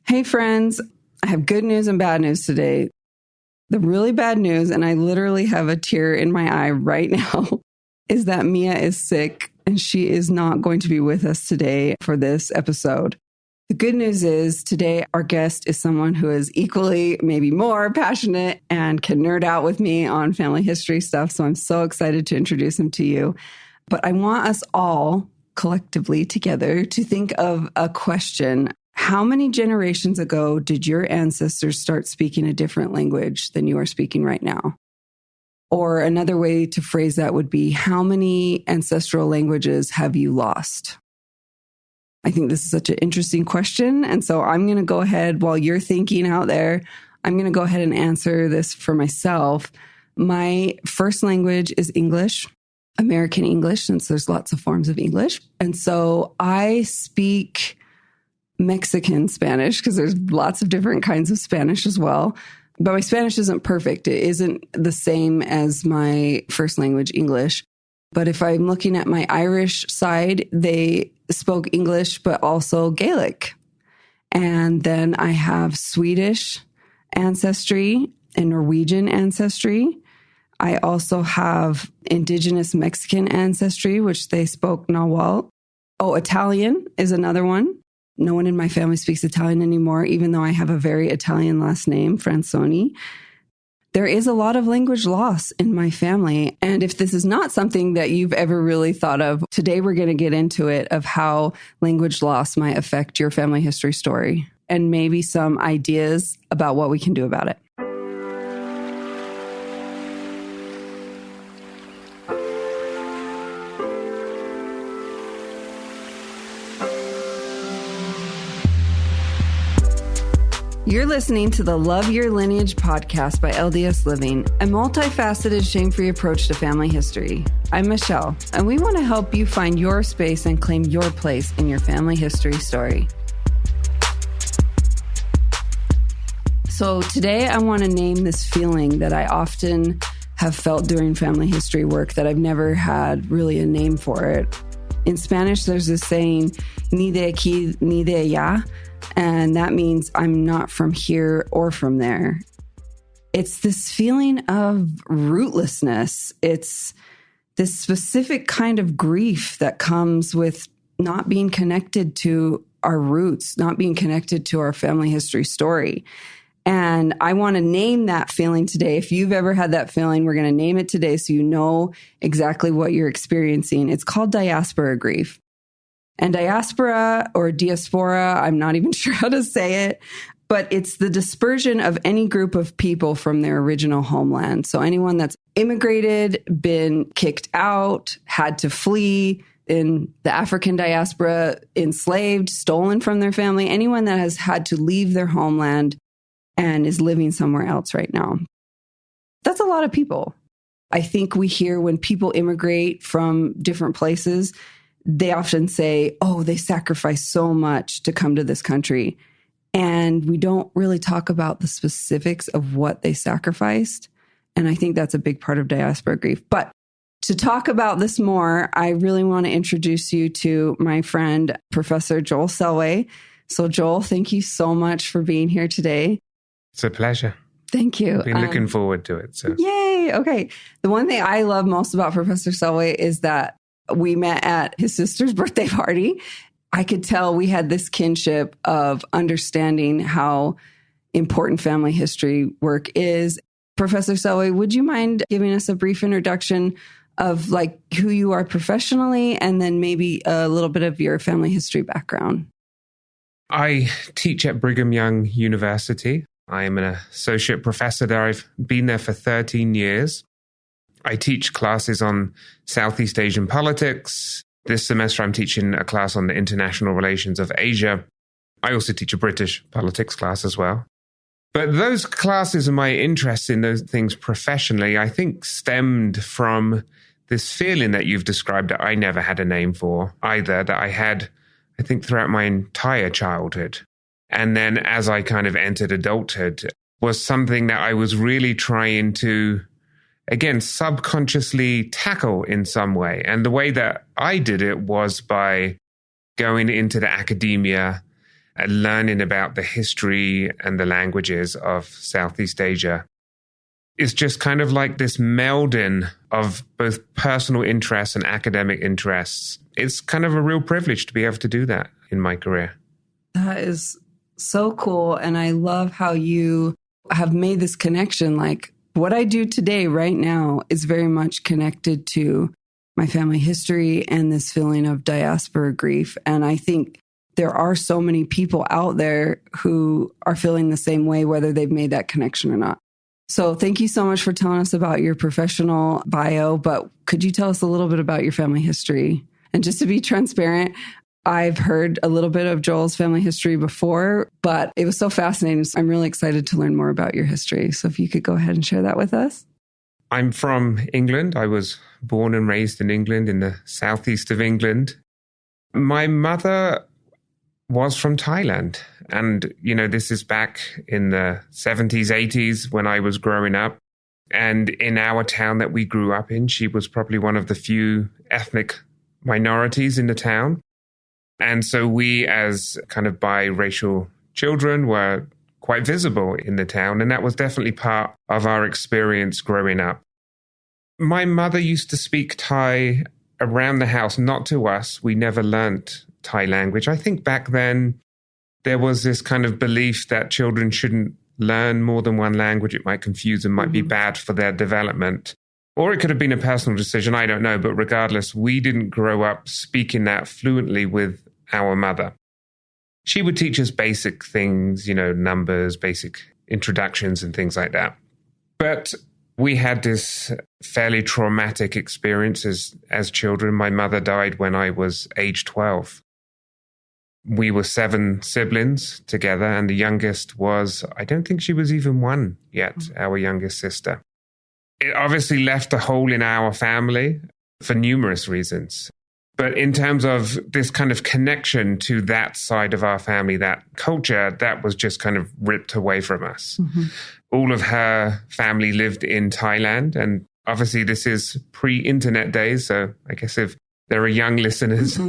Hey friends, I have good news and bad news today. The really bad news, and I literally have a tear in my eye right now, is that Mia is sick and she is not going to be with us today for this episode. The good news is today our guest is someone who is equally, maybe more passionate and can nerd out with me on family history stuff. So I'm so excited to introduce him to you. But I want us all collectively together to think of a question. How many generations ago did your ancestors start speaking a different language than you are speaking right now? Or another way to phrase that would be, how many ancestral languages have you lost? I think this is such an interesting question. And so I'm going to go ahead, while you're thinking out there, I'm going to go ahead and answer this for myself. My first language is English, American English, since there's lots of forms of English. And so I speak Mexican Spanish because there's lots of different kinds of Spanish as well. But my Spanish isn't perfect. It isn't the same as my first language, English. But if I'm looking at my Irish side, they spoke English, but also Gaelic. And then I have Swedish ancestry and Norwegian ancestry. I also have indigenous Mexican ancestry, which they spoke Nahuatl. Oh, Italian is another one. No one in my family speaks Italian anymore, even though I have a very Italian last name, Fransoni. There is a lot of language loss in my family. And if this is not something that you've ever really thought of, today we're going to get into it of how language loss might affect your family history story and maybe some ideas about what we can do about it. You're listening to the Love Your Lineage podcast by LDS Living, a multifaceted, shame-free approach to family history. I'm Michelle, and we want to help you find your space and claim your place in your family history story. So today I want to name this feeling that I often have felt during family history work that I've never had really a name for it. In Spanish, there's this saying, ni de aquí, ni de allá. And that means I'm not from here or from there. It's this feeling of rootlessness. It's this specific kind of grief that comes with not being connected to our roots, not being connected to our family history story. And I want to name that feeling today. If you've ever had that feeling, we're going to name it today so you know exactly what you're experiencing. It's called diaspora grief. And diaspora or diaspora, I'm not even sure how to say it, but it's the dispersion of any group of people from their original homeland. So anyone that's immigrated, been kicked out, had to flee, in the African diaspora, enslaved, stolen from their family, anyone that has had to leave their homeland and is living somewhere else right now. That's a lot of people. I think we hear when people immigrate from different places, they often say, oh, they sacrificed so much to come to this country. And we don't really talk about the specifics of what they sacrificed. And I think that's a big part of diaspora grief. But to talk about this more, I really want to introduce you to my friend, Professor Joel Selway. So Joel, thank you so much for being here today. It's a pleasure. Thank you. I've been looking forward to it. So. Yay. Okay. The one thing I love most about Professor Selway is that we met at his sister's birthday party. I could tell we had this kinship of understanding how important family history work is. Professor Selway, would you mind giving us a brief introduction of like who you are professionally and then maybe a little bit of your family history background? I teach at Brigham Young University. I am an associate professor there. I've been there for 13 years. I teach classes on Southeast Asian politics. This semester, I'm teaching a class on the international relations of Asia. I also teach a British politics class as well. But those classes and my interest in those things professionally, I think stemmed from this feeling that you've described that I never had a name for either, that I had, I think, throughout my entire childhood. And then as I kind of entered adulthood, was something that I was really trying to, again, subconsciously tackle in some way. And the way that I did it was by going into the academia learning about the history and the languages of Southeast Asia. It's just kind of like this melding of both personal interests and academic interests. It's kind of a real privilege to be able to do that in my career. That is so cool. And I love how you have made this connection. Like what I do today, right now, is very much connected to my family history and this feeling of diaspora grief. And I think there are so many people out there who are feeling the same way, whether they've made that connection or not. So thank you so much for telling us about your professional bio, but could you tell us a little bit about your family history? And just to be transparent, I've heard a little bit of Joel's family history before, but it was so fascinating. So I'm really excited to learn more about your history. So if you could go ahead and share that with us. I'm from England. I was born and raised in England, in the southeast of England. My mother was from Thailand. And, this is back in the 70s, 80s when I was growing up. And in our town that we grew up in, she was probably one of the few ethnic minorities in the town. And so we, as kind of biracial children, were quite visible in the town. And that was definitely part of our experience growing up. My mother used to speak Thai around the house, not to us. We never learnt Thai language. I think back then there was this kind of belief that children shouldn't learn more than one language. It might confuse them, might be bad for their development. Or it could have been a personal decision, I don't know. But regardless, we didn't grow up speaking that fluently with our mother. She would teach us basic things, numbers, basic introductions and things like that. But we had this fairly traumatic experience as children. My mother died when I was age 12. We were 7 siblings together, and the youngest was, I don't think she was even 1 yet, our youngest sister. It obviously left a hole in our family for numerous reasons. But in terms of this kind of connection to that side of our family, that culture, that was just kind of ripped away from us. Mm-hmm. All of her family lived in Thailand. And obviously this is pre-internet days. So I guess if there are young listeners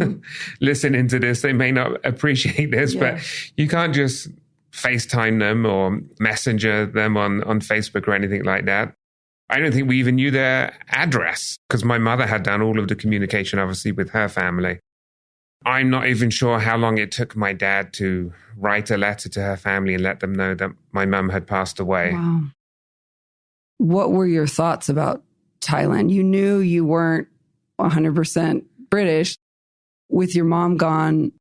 listening to this, they may not appreciate this, but you can't just FaceTime them or messenger them on Facebook or anything like that. I don't think we even knew their address because my mother had done all of the communication, obviously, with her family. I'm not even sure how long it took my dad to write a letter to her family and let them know that my mum had passed away. Wow. What were your thoughts about Thailand? You knew you weren't 100% British. With your mom gone,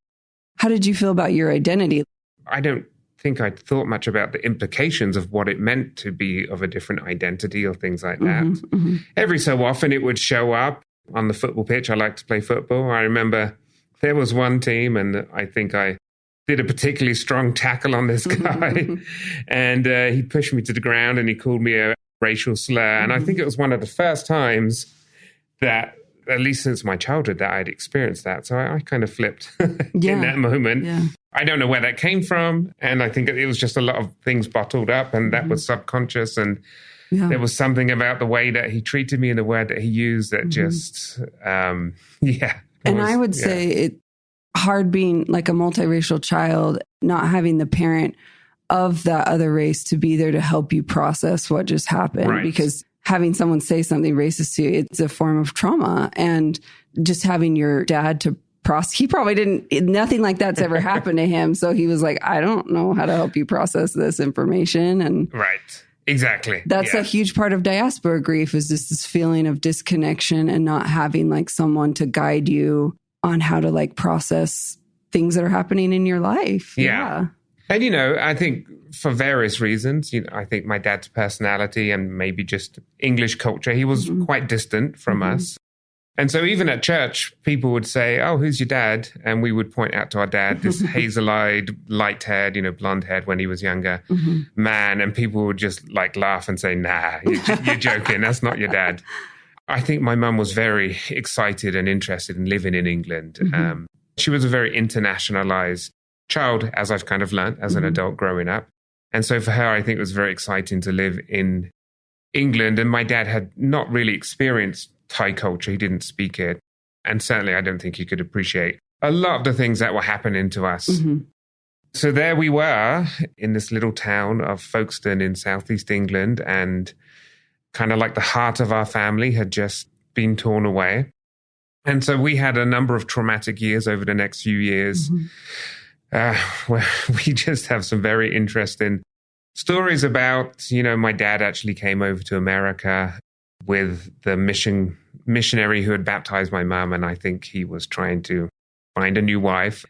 how did you feel about your identity? I don't think I'd thought much about the implications of what it meant to be of a different identity or things like that. Every so often it would show up on the football pitch. I like to play football. I remember there was one team and I think I did a particularly strong tackle on this guy and he pushed me to the ground and he called me a racial slur. And I think it was one of the first times that, at least since my childhood, that I'd experienced that. So I kind of flipped in that moment. Yeah. I don't know where that came from. And I think it was just a lot of things bottled up and that was subconscious. And there was something about the way that he treated me and the word that he used that just, And I would say it's hard being like a multiracial child, not having the parent of that other race to be there to help you process what just happened. Right. Because having someone say something racist to you, it's a form of trauma. And just having your dad to he probably nothing like that's ever happened to him. So he was like, I don't know how to help you process this information. And right. Exactly. That's a huge part of diaspora grief is just this feeling of disconnection and not having like someone to guide you on how to like process things that are happening in your life. Yeah. And, I think for various reasons, I think my dad's personality and maybe just English culture, he was quite distant from us. And so even at church, people would say, oh, who's your dad? And we would point out to our dad, this hazel-eyed, light-haired, blonde-haired when he was younger man. And people would just like laugh and say, nah, you're joking. That's not your dad. I think my mum was very excited and interested in living in England. She was a very internationalized child, as I've kind of learned as an adult growing up. And so for her, I think it was very exciting to live in England. And my dad had not really experienced Thai culture. He didn't speak it. And certainly I don't think he could appreciate a lot of the things that were happening to us. So there we were in this little town of Folkestone in southeast England, and kind of like the heart of our family had just been torn away. And so we had a number of traumatic years over the next few years, where we just have some very interesting stories about, my dad actually came over to America with the missionary who had baptized my mum, and I think he was trying to find a new wife.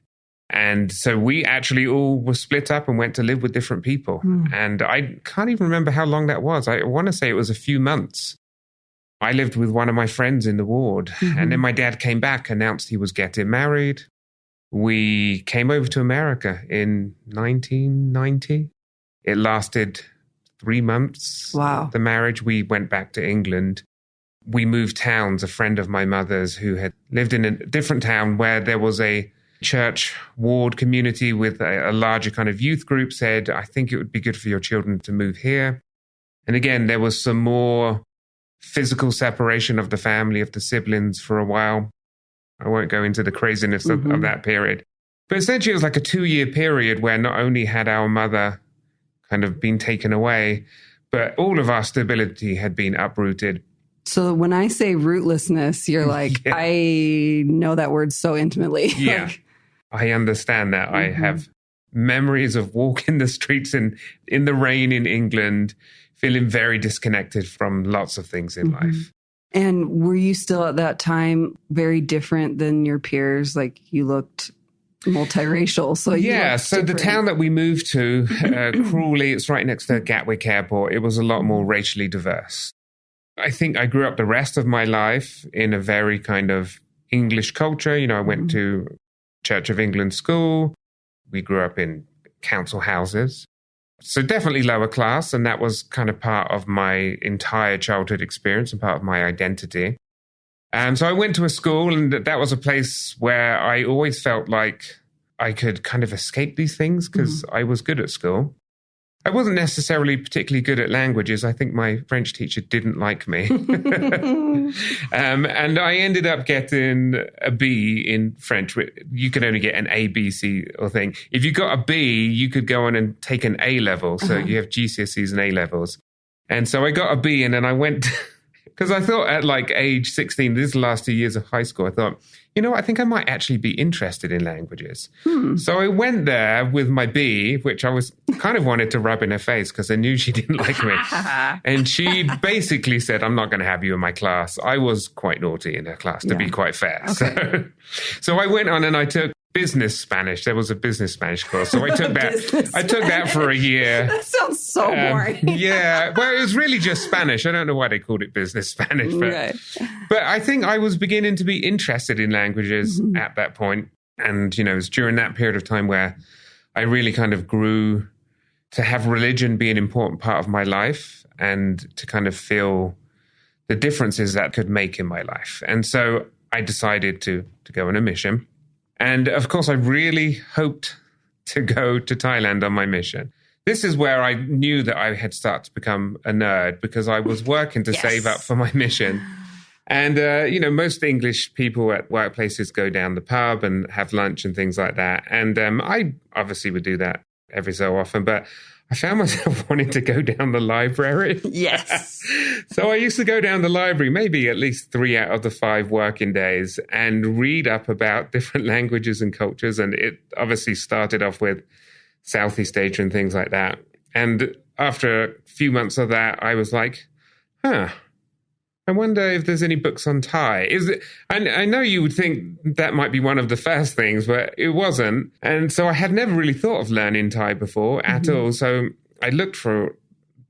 And so we actually all were split up and went to live with different people. And I can't even remember how long that was. I want to say it was a few months. I lived with one of my friends in the ward. And then my dad came back, announced he was getting married. We came over to America in 1990. It lasted 3 months. Wow. The marriage. We went back to England. We moved towns. A friend of my mother's who had lived in a different town where there was a church ward community with a larger kind of youth group said, I think it would be good for your children to move here. And again, there was some more physical separation of the family, of the siblings for a while. I won't go into the craziness of that period. But essentially, it was like a 2-year period where not only had our mother kind of been taken away, but all of our stability had been uprooted. So when I say rootlessness, you're like, I know that word so intimately. Yeah, I understand that. I have memories of walking the streets in the rain in England, feeling very disconnected from lots of things in life. And were you still at that time very different than your peers? Like you looked multiracial. So the town that we moved to, Crawley, it's right next to Gatwick Airport. It was a lot more racially diverse. I think I grew up the rest of my life in a very kind of English culture. I went to Church of England school. We grew up in council houses. So definitely lower class. And that was kind of part of my entire childhood experience and part of my identity. So I went to a school, and that was a place where I always felt like I could kind of escape these things because I was good at school. I wasn't necessarily particularly good at languages. I think my French teacher didn't like me. And I ended up getting a B in French. You could only get an A, B, C or thing. If you got a B, you could go on and take an A level. So you have GCSEs and A levels. And so I got a B, and then I went... Because I thought at like age 16, this is the last 2 years of high school, I thought, I think I might actually be interested in languages. So I went there with my B, which I was kind of wanted to rub in her face because I knew she didn't like me. And she basically said, I'm not going to have you in my class. I was quite naughty in her class, to be quite fair. Okay. So I went on and I took business Spanish. There was a business Spanish course. So I took that. I took that for a year. That sounds so boring. Yeah. Well, it was really just Spanish. I don't know why they called it business Spanish. But I think I was beginning to be interested in languages at that point. And, it was during that period of time where I really kind of grew to have religion be an important part of my life and to kind of feel the differences that could make in my life. And so I decided to go on a mission. And of course, I really hoped to go to Thailand on my mission. This is where I knew that I had started to become a nerd because I was working to save up for my mission. And, most English people at workplaces go down the pub and have lunch and things like that. And I obviously would do that every so often, but I found myself wanting to go down the library. Yes. So I used to go down the library maybe at least 3 out of the 5 working days and read up about different languages and cultures. And it obviously started off with Southeast Asia and things like that. And after a few months of that, I was like, I wonder if there's any books on Thai. I know you would think that might be one of the first things, but it wasn't. And so I had never really thought of learning Thai before at all. So I looked for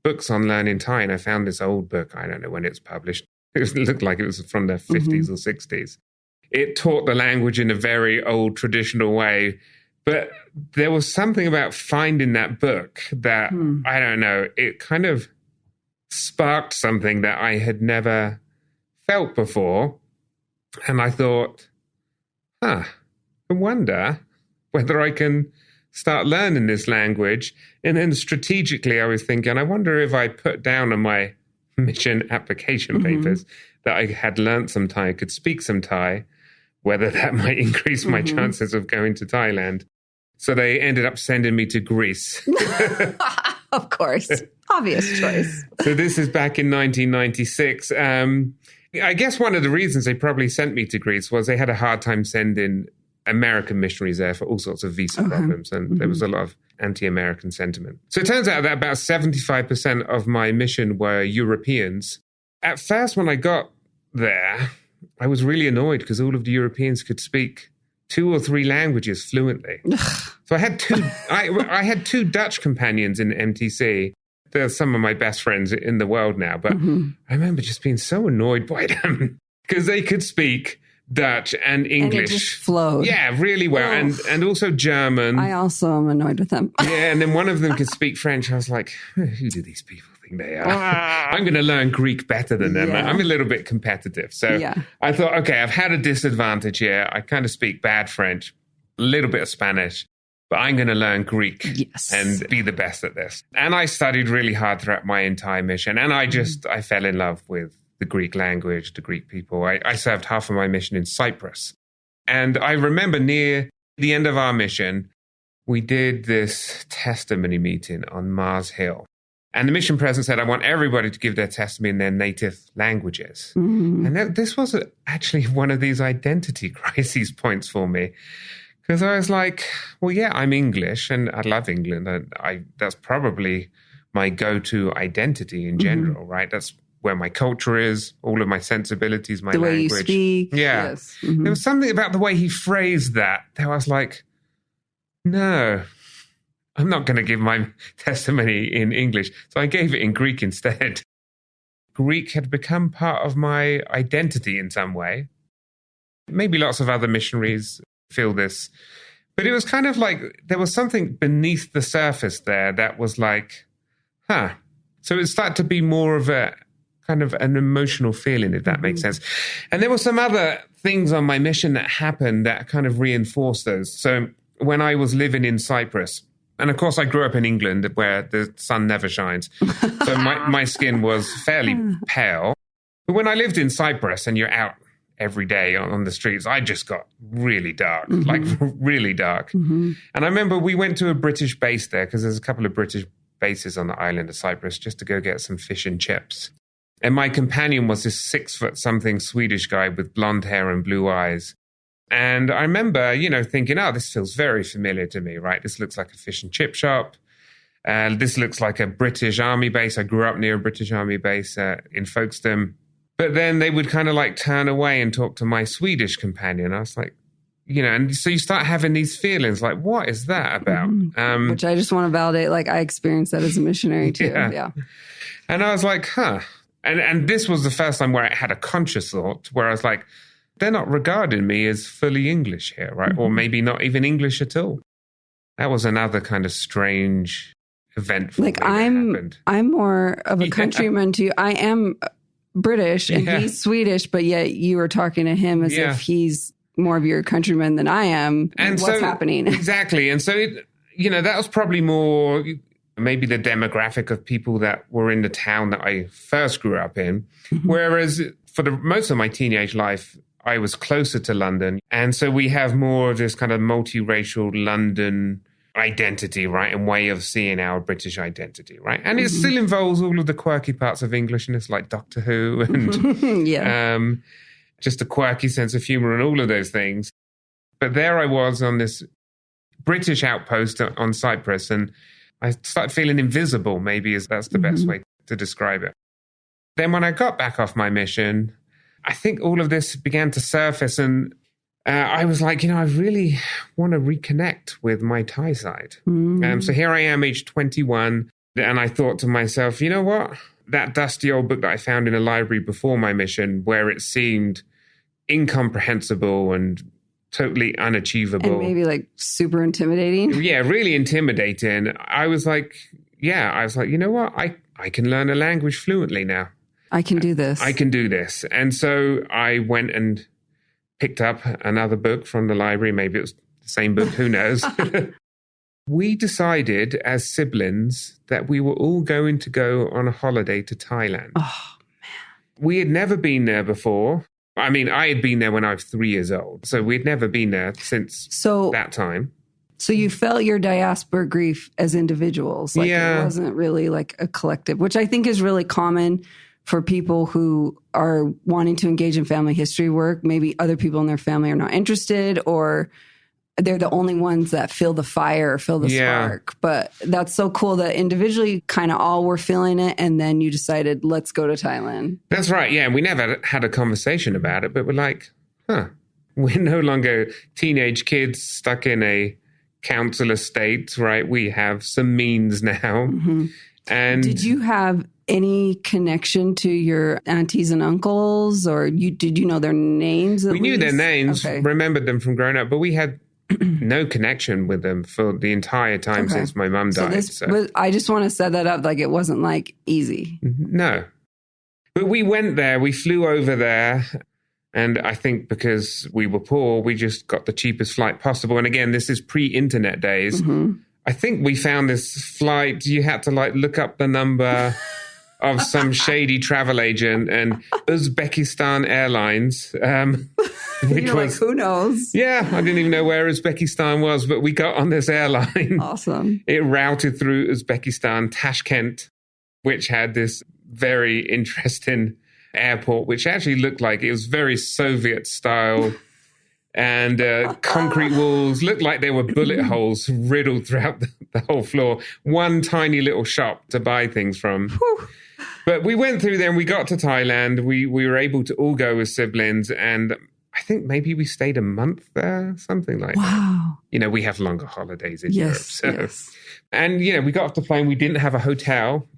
books on learning Thai, and I found this old book. I don't know when it's published. It looked like it was from the 50s or 60s. It taught the language in a very old traditional way. But there was something about finding that book that, I don't know, it kind of sparked something that I had never felt before. And I thought, I wonder whether I can start learning this language. And then strategically, I was thinking, I wonder if I put down on my mission application papers that I had learned some Thai, could speak some Thai, whether that might increase my chances of going to Thailand. So they ended up sending me to Greece. Of course. Obvious choice. So this is back in 1996. I guess one of the reasons they probably sent me to Greece was they had a hard time sending American missionaries there for all sorts of visa problems. And there was a lot of anti-American sentiment. So it turns out that about 75% of my mission were Europeans. At first, when I got there, I was really annoyed because all of the Europeans could speak 2 or 3 languages fluently. So I had I had 2 Dutch companions in MTC. They're some of my best friends in the world now. But I remember just being so annoyed by them because they could speak Dutch and English. And it just flowed. Yeah, really well. And also German. I also am annoyed with them. Yeah, and then one of them could speak French. I was like, who do these people think they are? I'm going to learn Greek better than them. Yeah. I'm a little bit competitive. So I thought, okay, I've had a disadvantage here. I kind of speak bad French, a little bit of Spanish, but I'm going to learn Greek and be the best at this. And I studied really hard throughout my entire mission. And I fell in love with the Greek language, the Greek people. I served half of my mission in Cyprus. And I remember near the end of our mission, we did this testimony meeting on Mars Hill. And the mission president said, I want everybody to give their testimony in their native languages. And this was actually one of these identity crises points for me. Because I was like, well, yeah, I'm English and I love England. And that's probably my go-to identity in general, right? That's where my culture is, all of my sensibilities, my language. The way you speak. Yeah. Yes. There was something about the way he phrased that I was like, no, I'm not going to give my testimony in English. So I gave it in Greek instead. Greek had become part of my identity in some way. Maybe lots of other missionaries feel this. But it was kind of like there was something beneath the surface there that was like, So it started to be more of a kind of an emotional feeling, if that makes sense. And there were some other things on my mission that happened that kind of reinforced those. So when I was living in Cyprus, and of course I grew up in England where the sun never shines. So my skin was fairly pale. But when I lived in Cyprus and you're out every day on the streets, I just got really dark, like really dark. And I remember we went to a British base there because there's a couple of British bases on the island of Cyprus just to go get some fish and chips. And my companion was this 6-foot-something Swedish guy with blonde hair and blue eyes. And I remember, thinking, this feels very familiar to me, right? This looks like a fish and chip shop. This looks like a British army base. I grew up near a British army base in Folkestone. But then they would kind of like turn away and talk to my Swedish companion. I was like, and so you start having these feelings like, what is that about? Which I just want to validate. Like I experienced that as a missionary too. Yeah. And I was like, And this was the first time where I had a conscious thought where I was like, they're not regarding me as fully English here, right? Or maybe not even English at all. That was another kind of strange event for me that happened. I'm more of a countryman to you. I am British and he's Swedish, but yet you are talking to him as if he's more of your countryman than I am. And what's happening? Exactly. And so, that was probably more maybe the demographic of people that were in the town that I first grew up in. Whereas for most of my teenage life, I was closer to London. And so we have more of this kind of multiracial London identity, right? And way of seeing our British identity, right? And it still involves all of the quirky parts of Englishness like Doctor Who and just a quirky sense of humor and all of those things. But there I was on this British outpost on Cyprus and I started feeling invisible, maybe that's the best way to describe it. Then when I got back off my mission, I think all of this began to surface and I was like, I really want to reconnect with my Thai side. So here I am, age 21, and I thought to myself, you know what? That dusty old book that I found in a library before my mission, where it seemed incomprehensible and totally unachievable. And maybe like super intimidating. Yeah, really intimidating. I was like, you know what? I can learn a language fluently now. I can do this. I can do this. And so I went and picked up another book from the library. Maybe it was the same book, who knows? We decided as siblings that we were all going to go on a holiday to Thailand. Oh, man. We had never been there before. I mean, I had been there when I was 3 years old. So we'd never been there since that time. So you felt your diaspora grief as individuals. Like it wasn't really like a collective, which I think is really common for people who are wanting to engage in family history work. Maybe other people in their family are not interested, or they're the only ones that feel the fire, feel the spark. But that's so cool that individually kind of all were feeling it. And then you decided, let's go to Thailand. That's right. Yeah. We never had a conversation about it, but we're like, we're no longer teenage kids stuck in a council estate, right? We have some means now. Mm-hmm. And did you have any connection to your aunties and uncles, or did you know their names? We knew their names, remembered them from growing up, but we had no connection with them for the entire time since my mum died. I just want to set that up, like it wasn't like easy. No. But we went there, we flew over there, and I think because we were poor, we just got the cheapest flight possible. And again, this is pre-internet days. Mm-hmm. I think we found this flight, you had to like look up the number of some shady travel agent, and Uzbekistan Airlines, which You're was, like, who knows? Yeah, I didn't even know where Uzbekistan was, but we got on this airline. Awesome. It routed through Uzbekistan, Tashkent, which had this very interesting airport, which actually looked like it was very Soviet style. And concrete walls looked like there were bullet holes riddled throughout the whole floor. One tiny little shop to buy things from. Whew. But we went through there and we got to Thailand. We were able to all go with siblings. And I think maybe we stayed a month there, something like that. You know, we have longer holidays in Europe. So. And, you know, we got off the plane. We didn't have a hotel.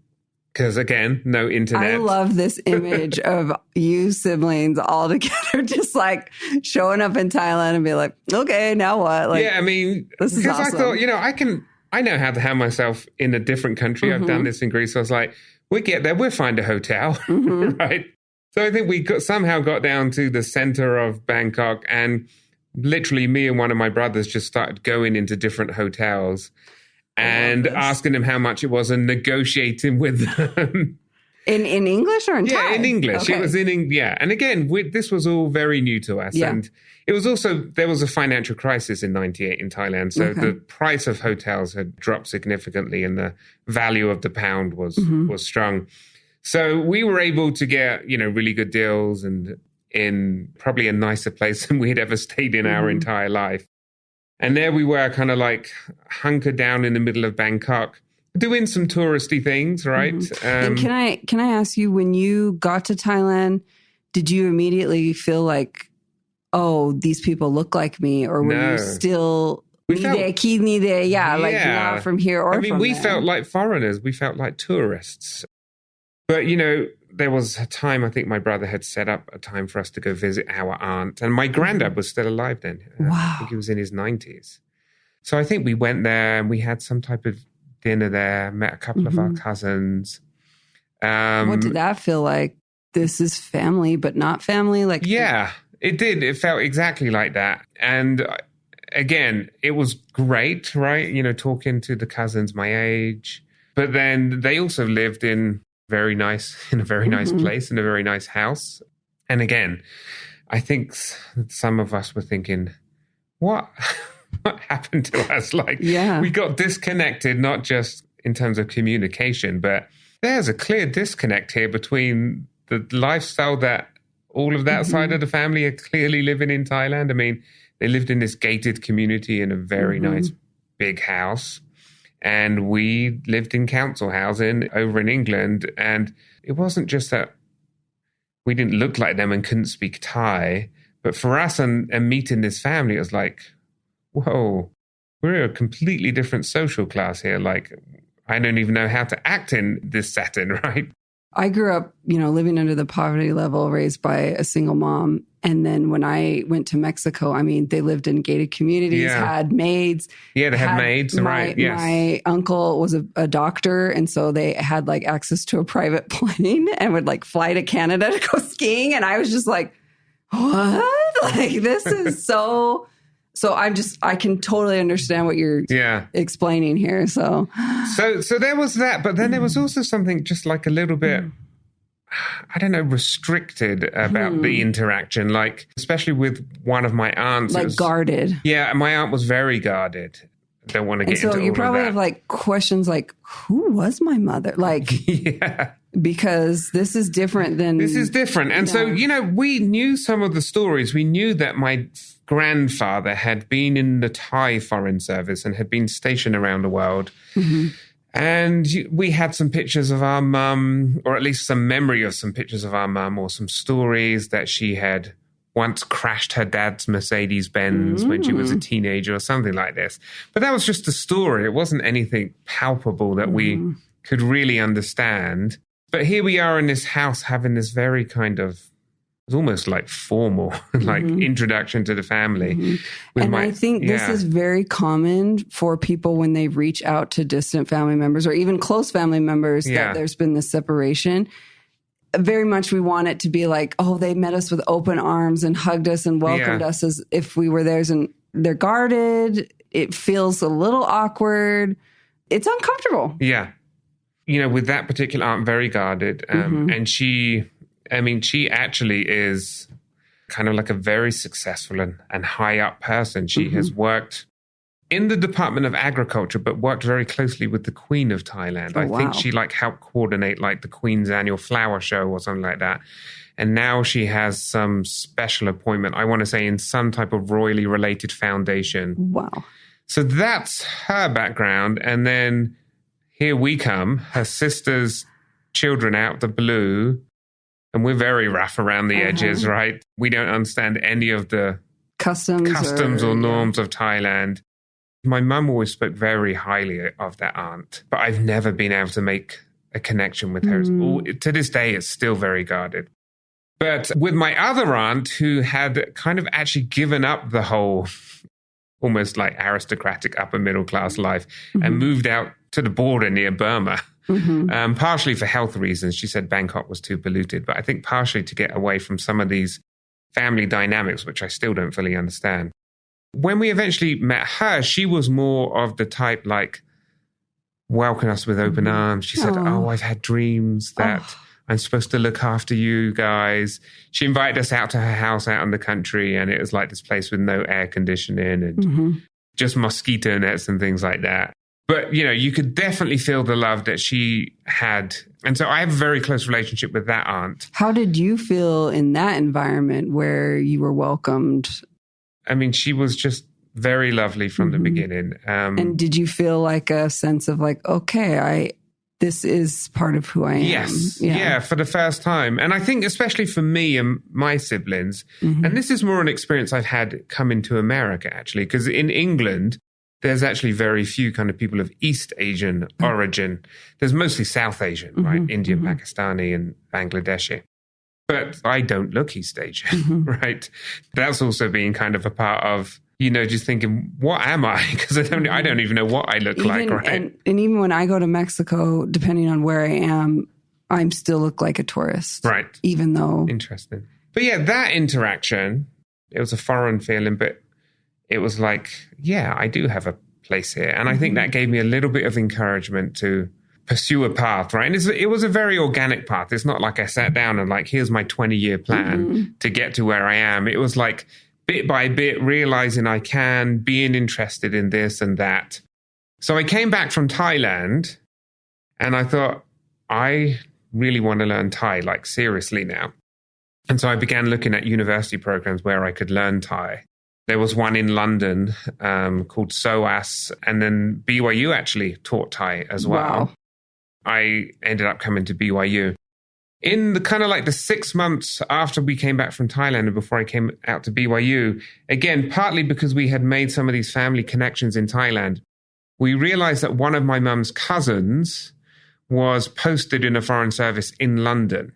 Because, again, no internet. I love this image of you siblings all together, just like showing up in Thailand and be like, okay, now what? Like, yeah, I mean, this is awesome. I thought, you know, I know how to have myself in a different country. Mm-hmm. I've done this in Greece. So I was like, we'll get there. We'll find a hotel, right? So I think we somehow got down to the center of Bangkok, and literally me and one of my brothers just started going into different hotels and asking them how much it was and negotiating with them. In English or in Thai? Yeah, in English. Okay. It was in English. Yeah. And again, this was all very new to us. Yeah. And it was also, there was a financial crisis in 98 in Thailand. So the price of hotels had dropped significantly and the value of the pound was strong. So we were able to get, you know, really good deals and in probably a nicer place than we had ever stayed in our entire life. And there we were kind of like hunkered down in the middle of Bangkok, doing some touristy things, right? And can I ask you, when you got to Thailand, did you immediately feel like, oh, these people look like me? Or were you still, you're not from here or from there? We felt like foreigners. We felt like tourists. But, you know, there was a time, I think my brother had set up a time for us to go visit our aunt. And my granddad was still alive then. I think he was in his 90s. So I think we went there and we had some type of dinner there, met a couple of our cousins. What did that feel like? This is family, but not family? Like, yeah, it did. It felt exactly like that. And again, it was great, right? You know, talking to the cousins my age. But then they also lived in a very nice place, in a very nice house. And again, I think some of us were thinking, what happened to us? Like, we got disconnected, not just in terms of communication, but there's a clear disconnect here between the lifestyle that all of that side of the family are clearly living in Thailand. I mean, they lived in this gated community in a very nice big house. And we lived in council housing over in England. And it wasn't just that we didn't look like them and couldn't speak Thai, but for us and meeting this family, it was like, whoa, we're a completely different social class here. Like, I don't even know how to act in this setting, right? I grew up, you know, living under the poverty level, raised by a single mom. And then when I went to Mexico, I mean, they lived in gated communities, had maids. Yeah, they had maids, right? Yes. My uncle was a doctor, and so they had like access to a private plane and would like fly to Canada to go skiing. And I was just like, what? Like, this is so I can totally understand what you're explaining here. So there was that, but then there was also something just like a little bit, I don't know, restricted about the interaction, like especially with one of my aunts. Like guarded. Yeah, my aunt was very guarded. don't want to get and so into all you of probably that. have like questions like, who was my mother? Like, Yeah. because this is different than... This is different. And so, we knew some of the stories. We knew that my grandfather had been in the Thai Foreign Service and had been stationed around the world. Mm-hmm. And we had some pictures of our mum, or at least some memory of some pictures of our mum, or some stories that she had once crashed her dad's Mercedes-Benz when she was a teenager or something like this. But that was just a story. It wasn't anything palpable that we could really understand. But here we are in this house having this very kind of, it's almost like formal, like introduction to the family. And I think this is very common for people when they reach out to distant family members or even close family members that there's been this separation. Very much we want it to be like, oh, they met us with open arms and hugged us and welcomed us as if we were theirs, and they're guarded. It feels a little awkward. It's uncomfortable. Yeah. With that particular aunt, very guarded. And she actually is kind of like a very successful and high up person. She has worked in the Department of Agriculture, but worked very closely with the Queen of Thailand. I think she helped coordinate the Queen's annual flower show or something like that. And now she has some special appointment, I want to say, in some type of royally related foundation. Wow. So that's her background. And then here we come, her sister's children out the blue. And we're very rough around the edges, right? We don't understand any of the customs or norms of Thailand. My mum always spoke very highly of that aunt, but I've never been able to make a connection with her. To this day, it's still very guarded. But with my other aunt, who had kind of actually given up the whole almost like aristocratic upper middle class life and moved out to the border near Burma, partially for health reasons. She said Bangkok was too polluted, but I think partially to get away from some of these family dynamics, which I still don't fully understand. When we eventually met her, she was more of the type welcome us with open arms. She said, I've had dreams that I'm supposed to look after you guys. She invited us out to her house out in the country, and it was like this place with no air conditioning and just mosquito nets and things like that. But, you could definitely feel the love that she had. And so I have a very close relationship with that aunt. How did you feel in that environment where you were welcomed? I mean, she was just very lovely from the beginning. And did you feel like a sense of this is part of who I am? Yes. Yeah, for the first time. And I think especially for me and my siblings, and this is more an experience I've had coming to America, actually, because in England, there's actually very few kind of people of East Asian origin. There's mostly South Asian, right? Indian, Pakistani, and Bangladeshi. But I don't look East Asian, right? That's also being kind of a part of, just thinking, what am I? Because I don't even know what I look like, right? And even when I go to Mexico, depending on where I am, I still look like a tourist. Right. Even though... Interesting. But yeah, that interaction, it was a foreign feeling, but it was like, yeah, I do have a place here. And I think that gave me a little bit of encouragement to pursue a path, right? And it was a very organic path. It's not like I sat down and here's my 20-year plan to get to where I am. It was like bit by bit, realizing I can, being interested in this and that. So I came back from Thailand and I thought, I really want to learn Thai, seriously now. And so I began looking at university programs where I could learn Thai. There was one in London called SOAS, and then BYU actually taught Thai as well. Wow. I ended up coming to BYU. In the kind of the 6 months after we came back from Thailand and before I came out to BYU, again, partly because we had made some of these family connections in Thailand, we realized that one of my mum's cousins was posted in a foreign service in London.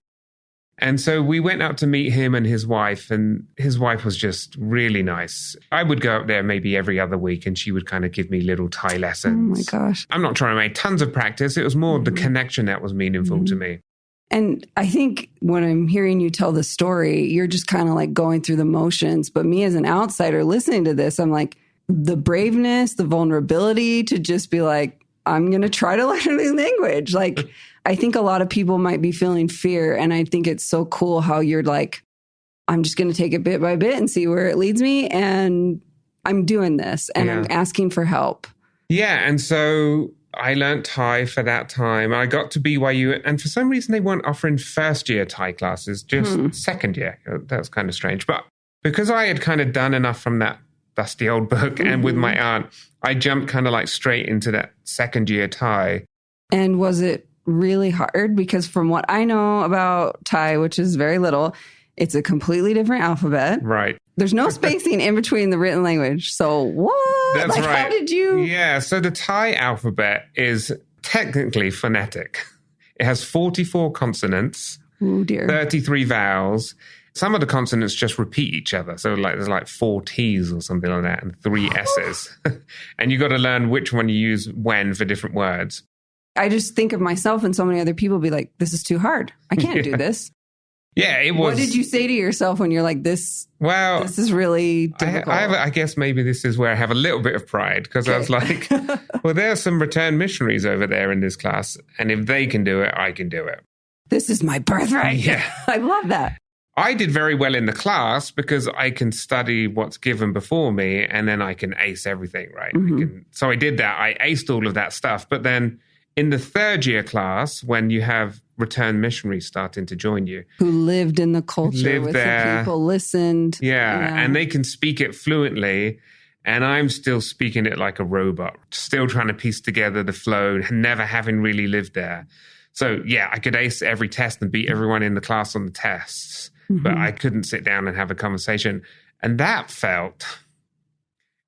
And so we went out to meet him and his wife was just really nice. I would go up there maybe every other week and she would kind of give me little Thai lessons. Oh my gosh. I'm not trying to make tons of practice. It was more the connection that was meaningful to me. And I think when I'm hearing you tell the story, you're just kind of going through the motions. But me as an outsider listening to this, I'm like, the braveness, the vulnerability to just be I'm going to try to learn a new language. I think a lot of people might be feeling fear. And I think it's so cool how you're I'm just going to take it bit by bit and see where it leads me. And I'm doing this and I'm asking for help. Yeah, and so I learned Thai for that time. I got to BYU, and for some reason they weren't offering first-year Thai classes, just second year. That was kind of strange. But because I had kind of done enough from that dusty old book and with my aunt, I jumped kind of like straight into that second-year Thai. And was it really hard? Because from what I know about Thai, which is very little, it's a completely different alphabet. Right. There's no spacing in between the written language. So what? That's like, right. How did you? Yeah. So the Thai alphabet is technically phonetic. It has 44 consonants, 33 vowels. Some of the consonants just repeat each other. So like there's like 4 T's or something like that and 3 S's. And you got to learn which one you use when for different words. I just think of myself and so many other people be like, this is too hard. I can't do this. Yeah, it was. What did you say to yourself when you're like, this is really difficult? I guess maybe this is where I have a little bit of pride because I was like, well, there are some returned missionaries over there in this class. And if they can do it, I can do it. This is my birthright. Yeah. I love that. I did very well in the class because I can study what's given before me and then I can ace everything, right? So I did that. I aced all of that stuff. But then in the third year class, when you have returned missionaries starting to join you. Who lived in the culture with the people, listened. Yeah, and they can speak it fluently. And I'm still speaking it like a robot, still trying to piece together the flow, never having really lived there. So yeah, I could ace every test and beat everyone in the class on the tests, but I couldn't sit down and have a conversation. And that felt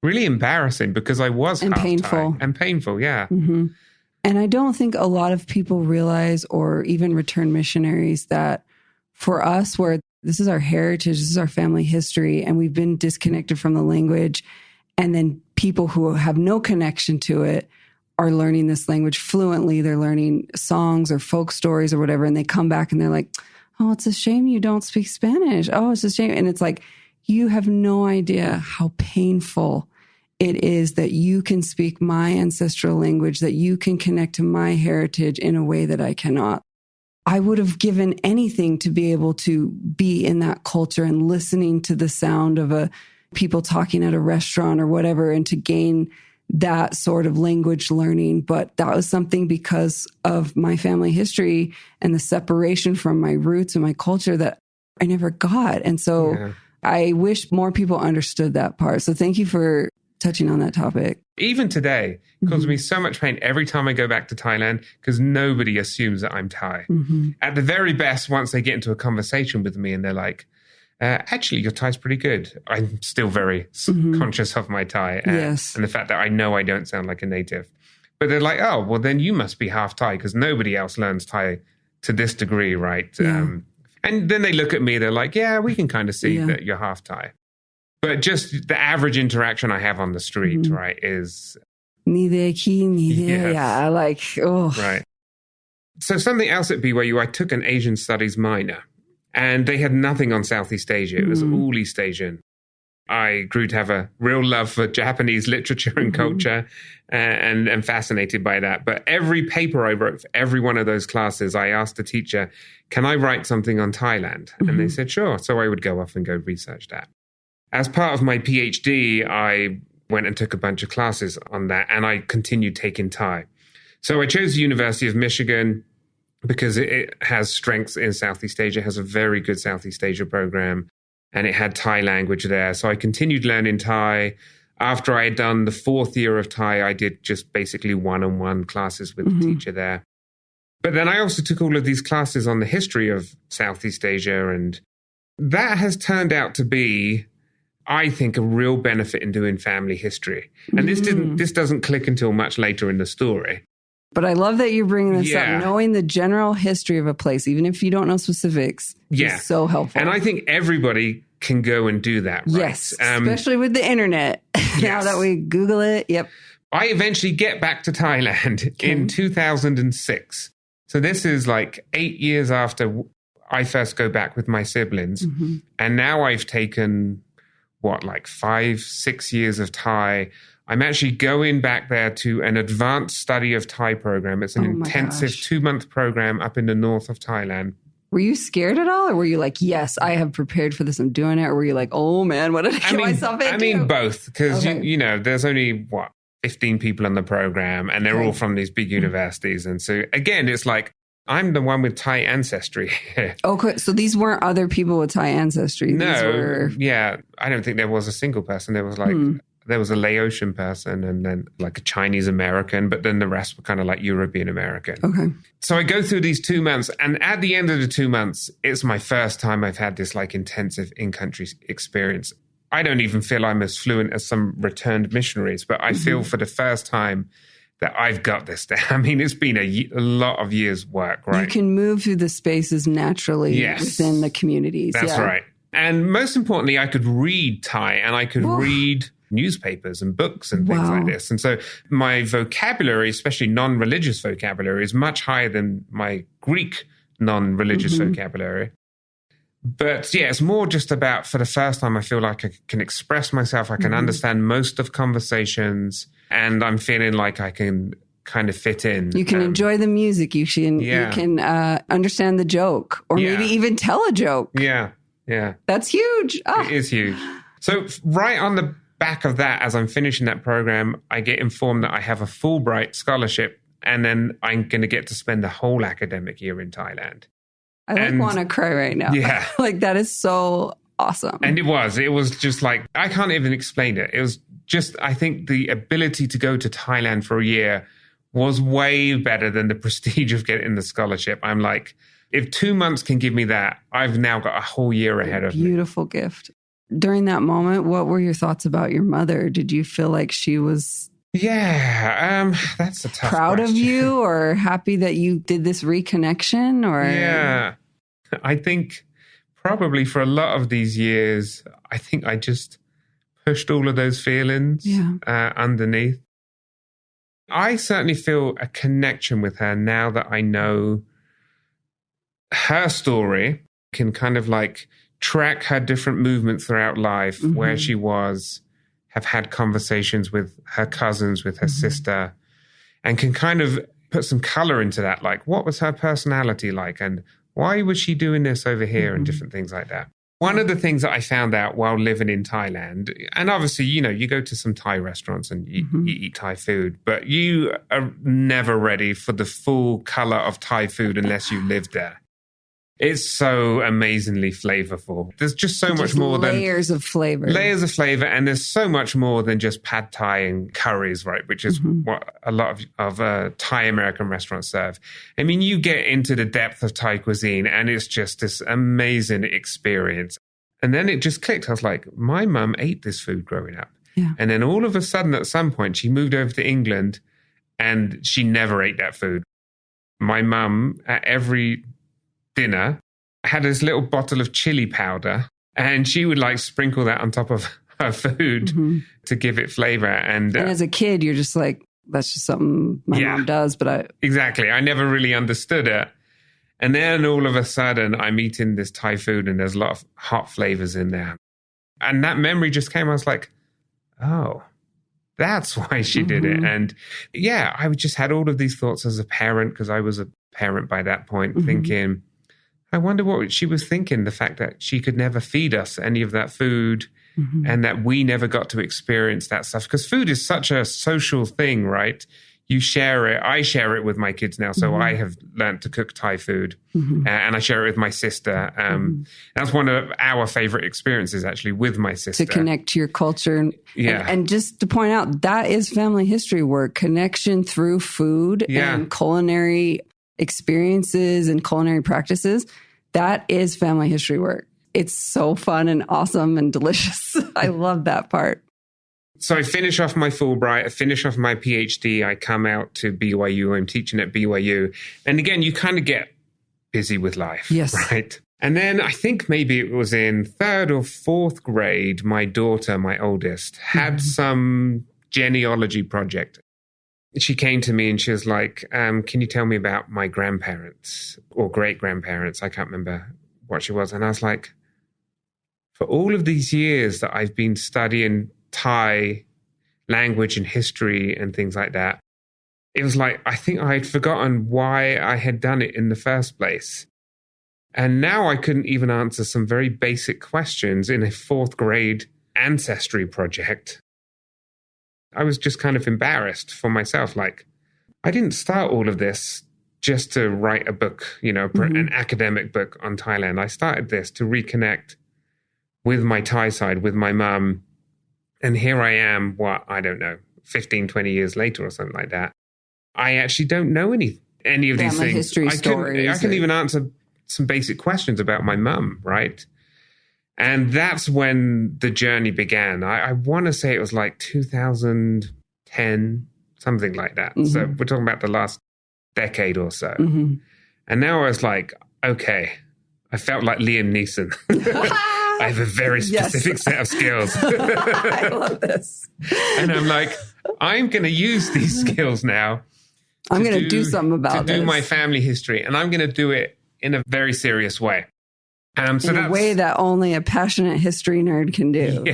really embarrassing because I was and half painful. Thai. And painful, yeah. And I don't think a lot of people realize, or even return missionaries, that for us, where this is our heritage, this is our family history, and we've been disconnected from the language, and then people who have no connection to it are learning this language fluently. They're learning songs or folk stories or whatever, and they come back and they're like, oh, it's a shame you don't speak Spanish. Oh, it's a shame. And it's like, you have no idea how painful it is that you can speak my ancestral language, that you can connect to my heritage in a way that I cannot. I would have given anything to be able to be in that culture and listening to the sound of people talking at a restaurant or whatever, and to gain that sort of language learning. But that was something because of my family history and the separation from my roots and my culture that I never got. And so I wish more people understood that part. So thank you for touching on that topic. Even today, it causes me so much pain every time I go back to Thailand because nobody assumes that I'm Thai. At the very best, once they get into a conversation with me and they're like, actually, your Thai's pretty good. I'm still very conscious of my Thai and the fact that I know I don't sound like a native. But they're like, oh, well, then you must be half Thai because nobody else learns Thai to this degree, right? And then they look at me, they're like, yeah, we can kind of see that you're half Thai. But just the average interaction I have on the street, right, is... Ni de aquí, ni de allá. Like, oh. Right. So something else at BYU, I took an Asian studies minor, and they had nothing on Southeast Asia. It was all East Asian. I grew to have a real love for Japanese literature and culture and fascinated by that. But every paper I wrote for every one of those classes, I asked the teacher, can I write something on Thailand? And they said, sure. So I would go off and go research that. As part of my PhD, I went and took a bunch of classes on that, and I continued taking Thai. So I chose the University of Michigan because it has strengths in Southeast Asia, has a very good Southeast Asia program, and it had Thai language there. So I continued learning Thai. After I had done the 4th year of Thai, I did just basically one-on-one classes with the teacher there. But then I also took all of these classes on the history of Southeast Asia, and that has turned out to be, I think, a real benefit in doing family history. And this doesn't click until much later in the story. But I love that you're bringing this up. Knowing the general history of a place, even if you don't know specifics, is so helpful. And I think everybody can go and do that, right? Yes, especially with the internet. Now that we Google it, I eventually get back to Thailand in 2006. So this is like 8 years after I first go back with my siblings. And now I've taken... 5-6 years of Thai. I'm actually going back there to an advanced study of Thai program. It's an intensive 2-month program up in the north of Thailand. Were you scared at all? Or were you like, yes, I have prepared for this, I'm doing it? Or were you like, oh man, what did I get myself into? I mean, both. Because, you know, there's only, 15 people on the program, and they're all from these big universities. And so again, it's like, I'm the one with Thai ancestry here. Okay, so these weren't other people with Thai ancestry. No, these were... yeah, I don't think there was a single person. There was like, there was a Laotian person and then like a Chinese American, but then the rest were kind of like European American. Okay. So I go through these 2 months, and at the end of the 2 months, it's my first time I've had this like intensive in-country experience. I don't even feel I'm as fluent as some returned missionaries, but I feel for the first time that I've got this down. I mean, it's been a lot of years' work, right? You can move through the spaces naturally within the communities. That's right. And most importantly, I could read Thai, and I could read newspapers and books and things like this. And so my vocabulary, especially non-religious vocabulary, is much higher than my Greek non-religious vocabulary. But yeah, it's more just about, for the first time, I feel like I can express myself. I can understand most of conversations, and I'm feeling like I can kind of fit in. You can enjoy the music. You can understand the joke, or maybe even tell a joke. Yeah. That's huge. It is huge. So right on the back of that, as I'm finishing that program, I get informed that I have a Fulbright scholarship, and then I'm going to get to spend the whole academic year in Thailand. I want to cry right now. Yeah. Like, that is so awesome. And it was just like, I can't even explain it. It was just, I think the ability to go to Thailand for a year was way better than the prestige of getting the scholarship. I'm like, if 2 months can give me that, I've now got a whole year ahead of me. Beautiful gift. During that moment, what were your thoughts about your mother? Did you feel like she was... Yeah, that's a tough proud question. of you, or happy that you did this reconnection? Or yeah, I think probably for a lot of these years, I think I just pushed all of those feelings underneath. I certainly feel a connection with her now that I know her story, can kind of like track her different movements throughout life, where she was, have had conversations with her cousins, with her sister, and can kind of put some color into that. Like, what was her personality like? And why was she doing this over here and different things like that? One of the things that I found out while living in Thailand, and obviously, you know, you go to some Thai restaurants and you eat Thai food, but you are never ready for the full color of Thai food unless you live there. It's so amazingly flavorful. There's just so much more than... layers of flavor. Layers of flavor, and there's so much more than just pad Thai and curries, right? Which is what a lot of Thai American restaurants serve. I mean, you get into the depth of Thai cuisine, and it's just this amazing experience. And then it just clicked. I was like, my mum ate this food growing up. Yeah. And then all of a sudden, at some point, she moved over to England, and she never ate that food. My mum, at every dinner, had this little bottle of chili powder, and she would like sprinkle that on top of her food to give it flavor. And as a kid, you're just like, that's just something my mom does. But exactly, I never really understood it. And then all of a sudden, I'm eating this Thai food, and there's a lot of hot flavors in there. And that memory just came. I was like, oh, that's why she did it. And yeah, I just had all of these thoughts as a parent, because I was a parent by that point, thinking, I wonder what she was thinking, the fact that she could never feed us any of that food and that we never got to experience that stuff. Because food is such a social thing, right? You share it. I share it with my kids now. So I have learned to cook Thai food and I share it with my sister. That's one of our favorite experiences, actually, with my sister. To connect to your culture. And just to point out, that is family history work, connection through food and culinary experiences and culinary practices. That is family history work. It's so fun and awesome and delicious. I love that part. So I finish off my Fulbright, I finish off my PhD, I come out to BYU, I'm teaching at BYU. And again, you kind of get busy with life, right? And then I think maybe it was in 3rd or 4th grade, my daughter, my oldest, had some genealogy project. She came to me and she was like, can you tell me about my grandparents or great-grandparents? I can't remember what she was. And I was like, for all of these years that I've been studying Thai language and history and things like that, it was like, I think I had forgotten why I had done it in the first place. And now I couldn't even answer some very basic questions in a 4th grade ancestry project. I was just kind of embarrassed for myself. Like, I didn't start all of this just to write a book, an academic book on Thailand. I started this to reconnect with my Thai side, with my mum. And here I am, 15, 20 years later or something like that. I actually don't know any of these things. History stories. I can even answer some basic questions about my mum, right? And that's when the journey began. I want to say it was like 2010, something like that. Mm-hmm. So we're talking about the last decade or so. Mm-hmm. And now I was like, okay, I felt like Liam Neeson. I have a very specific set of skills. I love this. And I'm like, I'm going to use these skills now. I'm going to do something about this. To do my family history. And I'm going to do it in a very serious way. In a way that only a passionate history nerd can do.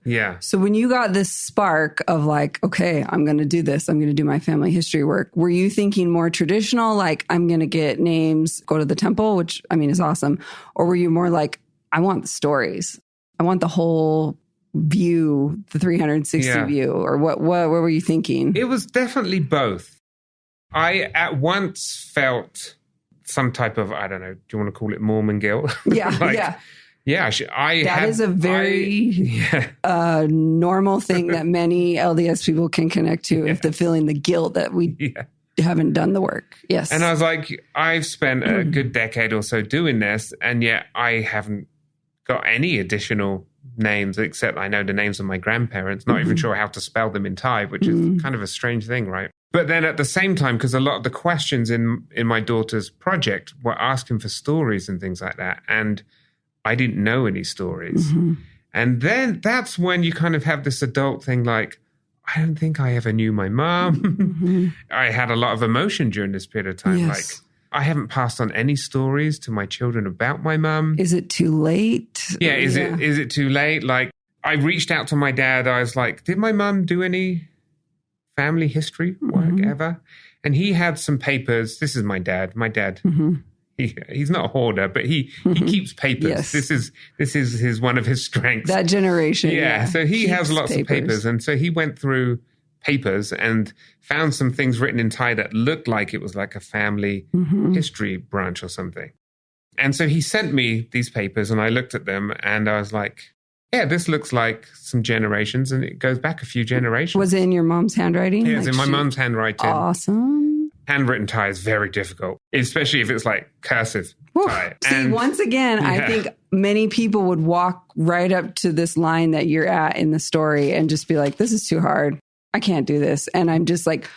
Yeah. So when you got this spark of like, okay, I'm going to do this. I'm going to do my family history work. Were you thinking more traditional, like I'm going to get names, go to the temple, which I mean is awesome. Or were you more like, I want the stories. I want the whole view, the 360 view. Or what were you thinking? It was definitely both. I at once felt some type of, I don't know, do you want to call it Mormon guilt? Yeah, Yeah, that is a very normal thing that many LDS people can connect to if they're feeling the guilt that we haven't done the work. Yes. And I was like, I've spent a good decade or so doing this, and yet I haven't got any additional names except I know the names of my grandparents, not even sure how to spell them in Thai, which is kind of a strange thing, right? But then at the same time, because a lot of the questions in my daughter's project were asking for stories and things like that, and I didn't know any stories. Mm-hmm. And then that's when you kind of have this adult thing like, I don't think I ever knew my mom. Mm-hmm. I had a lot of emotion during this period of time. Yes. Like, I haven't passed on any stories to my children about my mum. Is it too late? Yeah, is it too late? Like, I reached out to my dad. I was like, did my mum do any family history work ever? And he had some papers. This is my dad. My dad, he's not a hoarder, but he keeps papers. Yes. This is his one of his strengths. That generation. Yeah. So he has lots of papers. And so he went through papers and found some things written in Thai that looked like it was like a family history branch or something. And so he sent me these papers and I looked at them and I was like, yeah, this looks like some generations, and it goes back a few generations. Was it in your mom's handwriting? Yeah, it's in my mom's handwriting. Awesome. Handwritten Thai is very difficult, especially if it's like cursive Thai. See, once again, I think many people would walk right up to this line that you're at in the story and just be like, this is too hard. I can't do this. And I'm just like,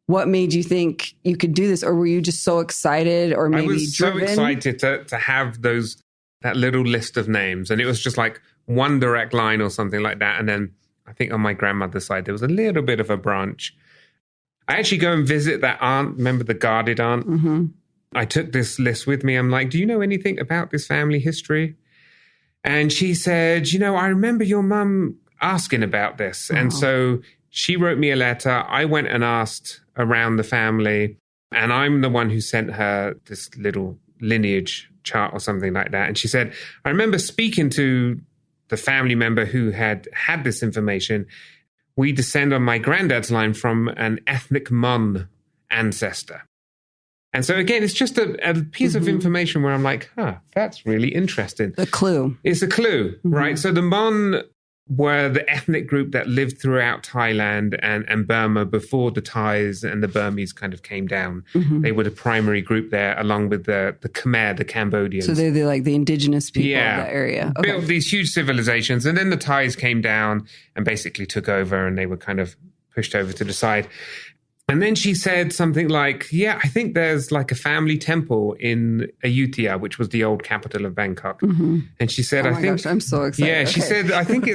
what made you think you could do this? Or were you just so excited or maybe driven? I was so excited to have that little list of names. And it was just like one direct line or something like that. And then I think on my grandmother's side, there was a little bit of a branch. I actually go and visit that aunt. Remember the guarded aunt? Mm-hmm. I took this list with me. I'm like, do you know anything about this family history? And she said, I remember your mum asking about this. Oh. And so she wrote me a letter. I went and asked around the family. And I'm the one who sent her this little lineage chart or something like that. And she said, I remember speaking to the family member who had this information. We descend on my granddad's line from an ethnic Mon ancestor. And so again, it's just a piece of information where I'm like, that's really interesting. The clue. It's a clue, right? So the Mon were the ethnic group that lived throughout Thailand and Burma before the Thais and the Burmese kind of came down. Mm-hmm. They were the primary group there, along with the Khmer, the Cambodians. So they're like the indigenous people of that area. Okay. Built these huge civilizations. And then the Thais came down and basically took over, and they were kind of pushed over to the side. And then she said something like, I think there's like a family temple in Ayutthaya, which was the old capital of Bangkok. Mm-hmm. And she said, gosh, I'm so excited. Yeah, she said, I think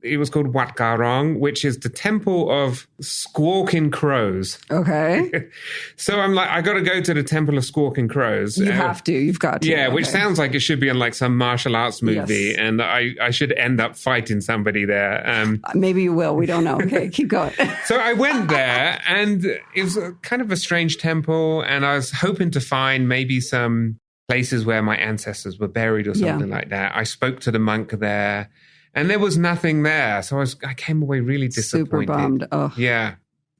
it was called Wat Garong, which is the temple of squawking crows. Okay. So I'm like, I got to go to the temple of squawking crows. You have to. You've got to. Yeah, which sounds like it should be in like some martial arts movie. Yes. And I should end up fighting somebody there. Maybe you will. We don't know. Okay, keep going. So I went there, and it was kind of a strange temple. And I was hoping to find maybe some places where my ancestors were buried or something like that. I spoke to the monk there. And there was nothing there. So I came away really disappointed. Super bummed. Oh. Yeah.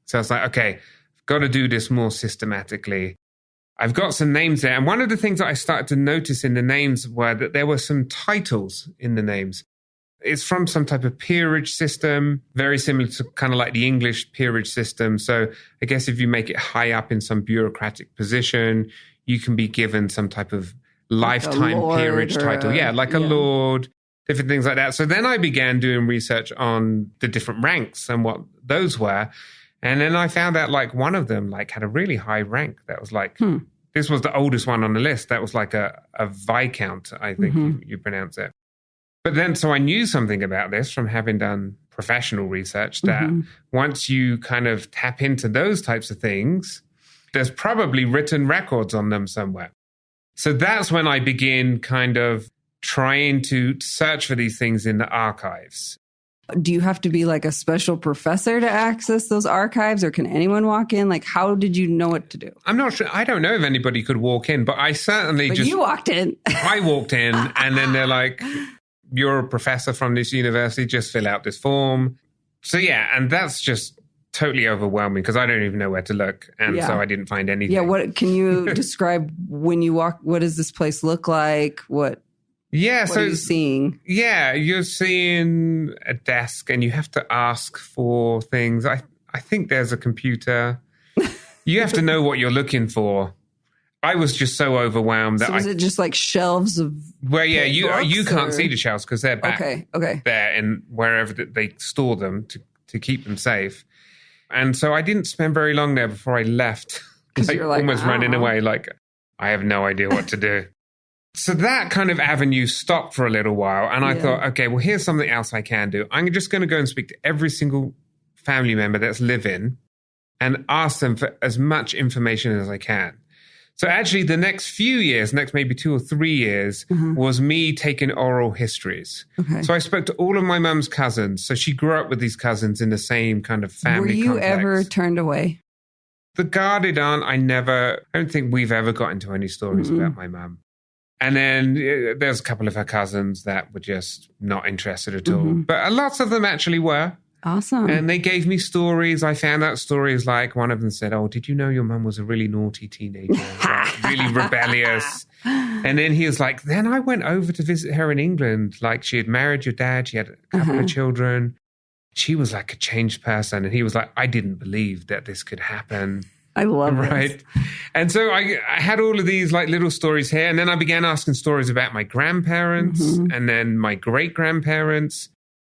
So I was like, okay, I've got to do this more systematically. I've got some names there. And one of the things that I started to notice in the names were that there were some titles in the names. It's from some type of peerage system, very similar to kind of like the English peerage system. So I guess if you make it high up in some bureaucratic position, you can be given some type of lifetime peerage title. Yeah, like a lord, different things like that. So then I began doing research on the different ranks and what those were. And then I found out like one of them like had a really high rank. That was like, this was the oldest one on the list. That was like a Viscount, I think you pronounce it. But then, so I knew something about this from having done professional research that once you kind of tap into those types of things, there's probably written records on them somewhere. So that's when I begin kind of trying to search for these things in the archives. Do you have to be like a special professor to access those archives, or can anyone walk in? Like, how did you know what to do? I'm not sure. I don't know if anybody could walk in, but I certainly But you walked in. I walked in and then they're like, you're a professor from this university, just fill out this form. So yeah, and that's just totally overwhelming because I don't even know where to look. And so I didn't find anything. Yeah, what can you describe when you walk? What does this place look like? What are you seeing? Yeah, you're seeing a desk and you have to ask for things. I think there's a computer. You have to know what you're looking for. I was just so overwhelmed that is it just like shelves of you can't see the shelves because they're back there and wherever they store them to keep them safe. And so I didn't spend very long there before I left, like almost running away, like I have no idea what to do. So that kind of avenue stopped for a little while. And I thought, okay, well, here's something else I can do. I'm just going to go and speak to every single family member that's living and ask them for as much information as I can. So actually the next few years, next maybe 2 or 3 years, was me taking oral histories. Okay. So I spoke to all of my mum's cousins. So she grew up with these cousins in the same kind of family complex. Were you ever turned away? The guarded aunt, I don't think we've ever got into any stories about my mum. And then there's a couple of her cousins that were just not interested at all. But lots of them actually were. Awesome. And they gave me stories. I found out stories like one of them said, oh, did you know your mum was a really naughty teenager? Like, really rebellious. And then he was like, then I went over to visit her in England. Like she had married your dad. She had a couple of children. She was like a changed person. And he was like, I didn't believe that this could happen. I love this. And so I had all of these like little stories here. And then I began asking stories about my grandparents and then my great-grandparents.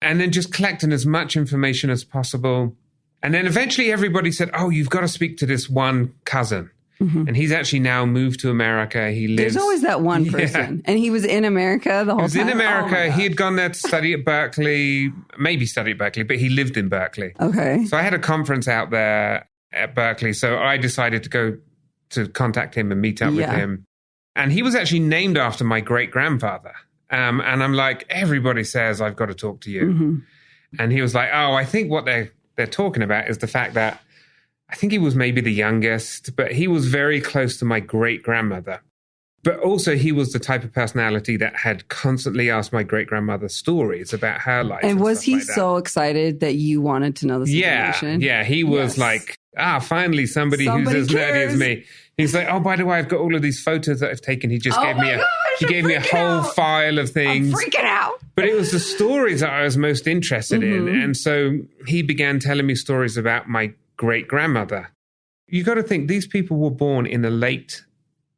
And then just collecting as much information as possible. And then eventually everybody said, oh, you've got to speak to this one cousin. And he's actually now moved to America. He lives. There's always that one person. Yeah. And he was in America the whole time? He was in America. He had gone there to study at Berkeley, maybe study at Berkeley, but he lived in Berkeley. Okay. So I had a conference out there at Berkeley. So I decided to go to contact him and meet up with him. And he was actually named after my great-grandfather. And I'm like, everybody says I've got to talk to you. And he was like, oh, I think what they're talking about is the fact that I think he was maybe the youngest, but he was very close to my great-grandmother. But also he was the type of personality that had constantly asked my great-grandmother stories about her life. And was he so excited that you wanted to know this information? Yeah, he was like, finally somebody who's as nerdy as me. He's like, oh, by the way, I've got all of these photos that I've taken. He just gave me a whole file of things. I'm freaking out. But it was the stories that I was most interested in. And so he began telling me stories about my great-grandmother. You got to think, these people were born in the late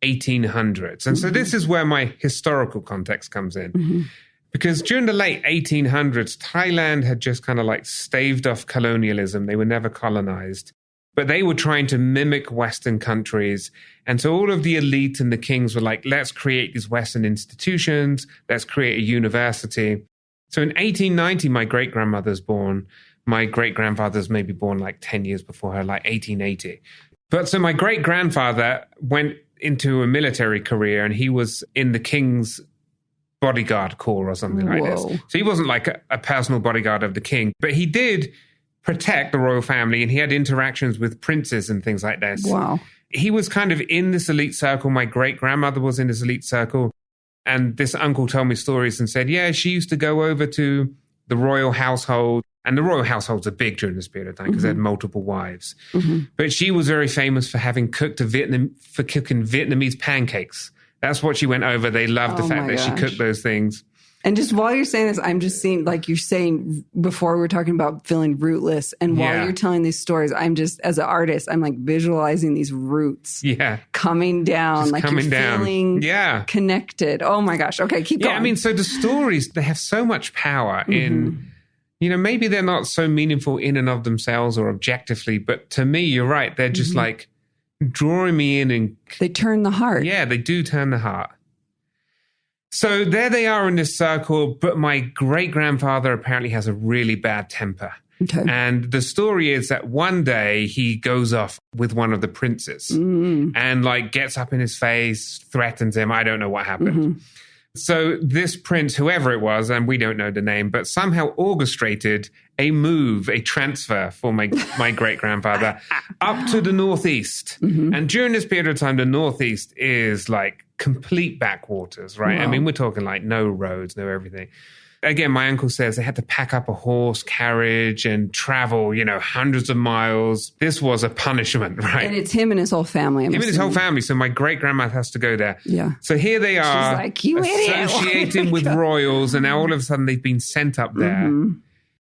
1800s. And so this is where my historical context comes in. Because during the late 1800s, Thailand had just kind of like staved off colonialism. They were never colonized. But they were trying to mimic Western countries. And so all of the elite and the kings were like, let's create these Western institutions. Let's create a university. So in 1890, my great-grandmother's born. My great-grandfather's maybe born like 10 years before her, like 1880. But so my great-grandfather went into a military career and he was in the king's bodyguard corps or something like this. So he wasn't like a personal bodyguard of the king, but he did protect the royal family and he had interactions with princes and things like this. Wow. He was kind of in this elite circle. My great-grandmother was in this elite circle. And this uncle told me stories and said, yeah, she used to go over to the royal household. And the royal households are big during this period of time because they had multiple wives. But she was very famous for having cooking Vietnamese pancakes. That's what she went over. They loved the fact that she cooked those things. And just while you're saying this, I'm just seeing, like you're saying before, we were talking about feeling rootless. And while you're telling these stories, I'm just, as an artist, I'm like visualizing these roots coming down, just like coming you're feeling connected. Oh my gosh. Okay, keep going. Yeah, I mean, so the stories, they have so much power in, you know, maybe they're not so meaningful in and of themselves or objectively, but to me, you're right. They're just like drawing me in and they turn the heart. Yeah, they do turn the heart. So there they are in this circle, but my great-grandfather apparently has a really bad temper. Okay. And the story is that one day he goes off with one of the princes and like gets up in his face, threatens him. I don't know what happened. So this prince, whoever it was, and we don't know the name, but somehow orchestrated a move, a transfer for my great-grandfather up to the northeast. And during this period of time, the northeast is like complete backwaters, right? Wow. I mean, we're talking like no roads, no everything. Again, my uncle says they had to pack up a horse carriage and travel, you know, hundreds of miles. This was a punishment, right? And it's him and his whole family. Him and his whole family. So my great-grandma has to go there. Yeah. So here they are. She's like, you idiot. Associating with royals. And now all of a sudden they've been sent up there.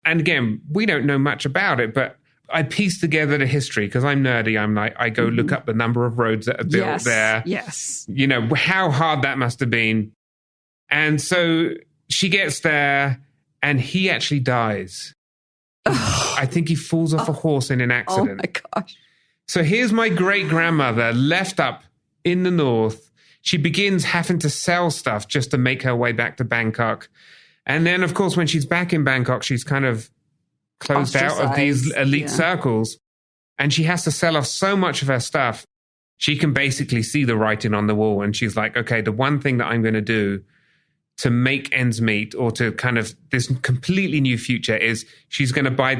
And again, we don't know much about it, but I pieced together the history because I'm nerdy. I'm like, I go look up the number of roads that are built there. Yes. You know, how hard that must have been. And so she gets there and he actually dies. I think he falls off a horse in an accident. Oh my gosh. So here's my great-grandmother left up in the north. She begins having to sell stuff just to make her way back to Bangkok. And then, of course, when she's back in Bangkok, she's kind of closed out of these elite circles. And she has to sell off so much of her stuff. She can basically see the writing on the wall. And she's like, okay, the one thing that I'm going to do to make ends meet or to kind of this completely new future is she's going to buy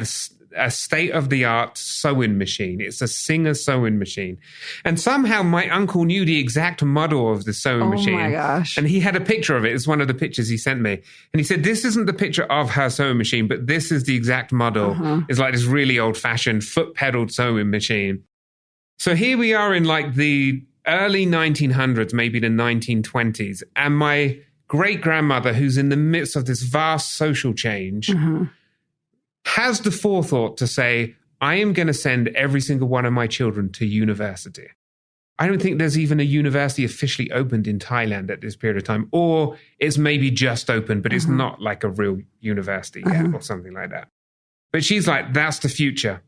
a state-of-the-art sewing machine. It's a Singer sewing machine. And somehow my uncle knew the exact model of the sewing machine. Oh my gosh. And he had a picture of it. It's one of the pictures he sent me. And he said, this isn't the picture of her sewing machine, but this is the exact model. It's like this really old-fashioned foot-pedaled sewing machine. So here we are in like the early 1900s, maybe the 1920s. And my great-grandmother, who's in the midst of this vast social change, has the forethought to say, I am going to send every single one of my children to university. I don't think there's even a university officially opened in Thailand at this period of time, or it's maybe just open, but it's not like a real university yet or something like that. But she's like, that's the future.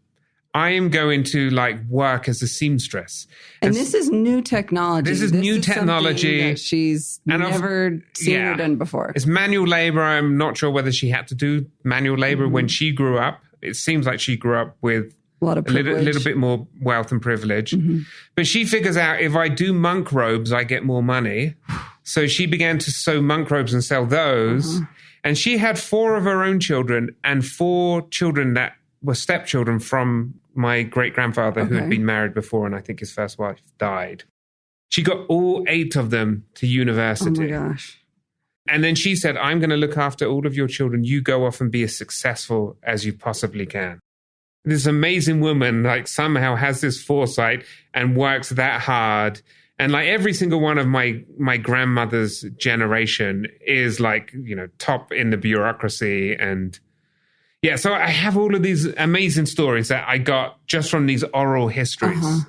I am going to like work as a seamstress. And this is new technology. This is new technology. That she's never seen or done before. It's manual labor. I'm not sure whether she had to do manual labor when she grew up. It seems like she grew up with a lot of little bit more wealth and privilege. But she figures out if I do monk robes, I get more money. So she began to sew monk robes and sell those. And she had 4 of her own children and 4 children that were stepchildren from my great-grandfather who had been married before, and I think his first wife died. She got all 8 of them to university. Oh my gosh. And then she said, I'm going to look after all of your children. You go off and be as successful as you possibly can. This amazing woman, like, somehow has this foresight and works that hard. And like every single one of my grandmother's generation is like, you know, top in the bureaucracy. And yeah, so I have all of these amazing stories that I got just from these oral histories.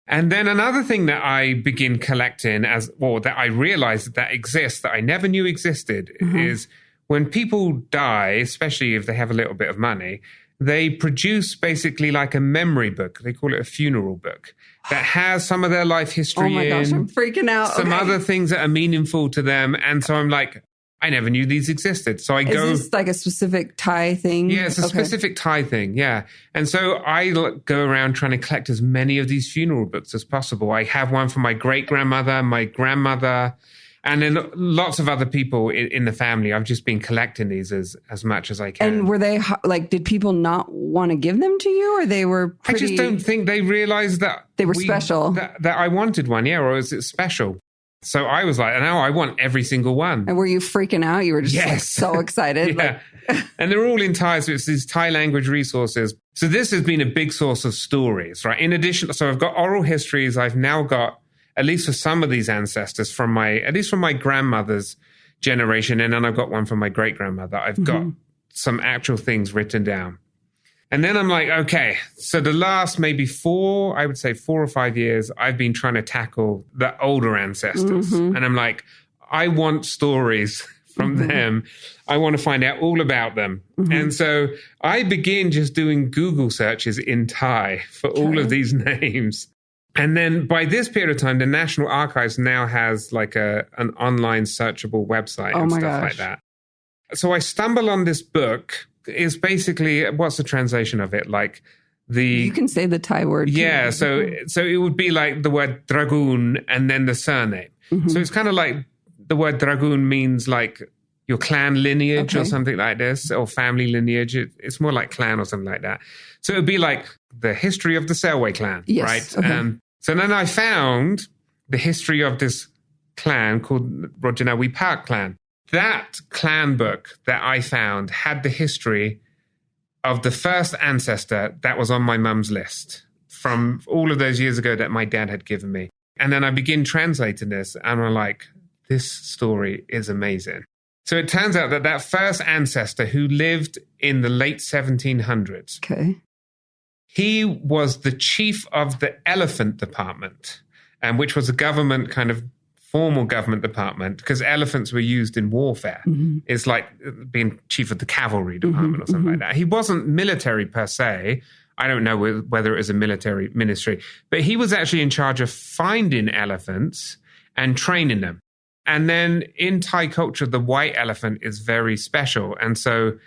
And then another thing that I begin collecting that I realized that exists, that I never knew existed, is when people die, especially if they have a little bit of money, they produce basically like a memory book. They call it a funeral book that has some of their life history in. Oh my gosh, I'm freaking out. Some other things that are meaningful to them. And so I'm like, I never knew these existed. So I go... Is this like a specific Thai thing? Yeah, it's a specific Thai thing, yeah. And so I go around trying to collect as many of these funeral books as possible. I have one for my great-grandmother, my grandmother, and then lots of other people in the family. I've just been collecting these as much as I can. And were they, like, did people not want to give them to you, or they were pretty... I just don't think they realized that... They were special. That I wanted one, yeah, or is it special? So I was like, now I want every single one. And were you freaking out? You were just like so excited. Yeah. And they're all in Thai, so it's these Thai language resources. So this has been a big source of stories, right? In addition, so I've got oral histories. I've now got, at least for some of these ancestors, at least from my grandmother's generation, and then I've got one from my great-grandmother. I've got some actual things written down. And then I'm like, okay, so the last maybe 4 or 5 years, I've been trying to tackle the older ancestors. And I'm like, I want stories from them. I want to find out all about them. And so I begin just doing Google searches in Thai for all of these names. And then by this period of time, the National Archives now has like an online searchable website and stuff like that. So I stumble on this book. Is basically, what's the translation of it? Like you can say the Thai word. Yeah, so it would be like the word dragoon and then the surname. So it's kind of like the word dragoon means like your clan lineage or something like this, or family lineage. It's more like clan or something like that. So it would be like the history of the Selway clan, right? Okay. So then I found the history of this clan called Rojanawi Park clan. That clan book that I found had the history of the first ancestor that was on my mum's list from all of those years ago that my dad had given me. And then I begin translating this and I'm like, this story is amazing. So it turns out that first ancestor who lived in the late 1700s, he was the chief of the elephant department, which was a government kind of formal government department, because elephants were used in warfare. It's like being chief of the cavalry department or something like that. He wasn't military per se. I don't know whether it was a military ministry, but he was actually in charge of finding elephants and training them. And then in Thai culture, the white elephant is very special. And so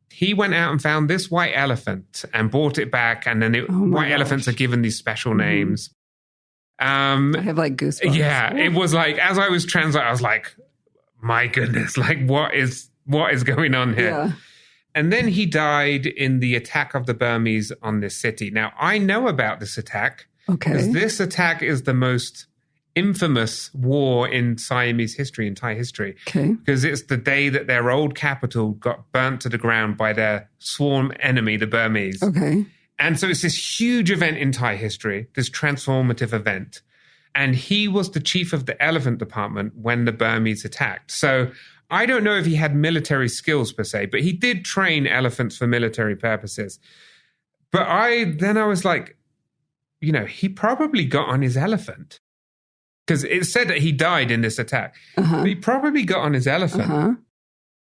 he went out and found this white elephant and brought it back. And then white elephants are given these special names. I have like goosebumps. Yeah, it was like, as I was translating, I was like, my goodness, like what is going on here? Yeah. And then he died in the attack of the Burmese on this city. Now, I know about this attack because this attack is the most infamous war in Siamese history, in Thai history, because it's the day that their old capital got burnt to the ground by their sworn enemy, the Burmese. And so it's this huge event in Thai history, this transformative event. And he was the chief of the elephant department when the Burmese attacked. So I don't know if he had military skills per se, but he did train elephants for military purposes. But I was like, he probably got on his elephant. Because it said that he died in this attack. But he probably got on his elephant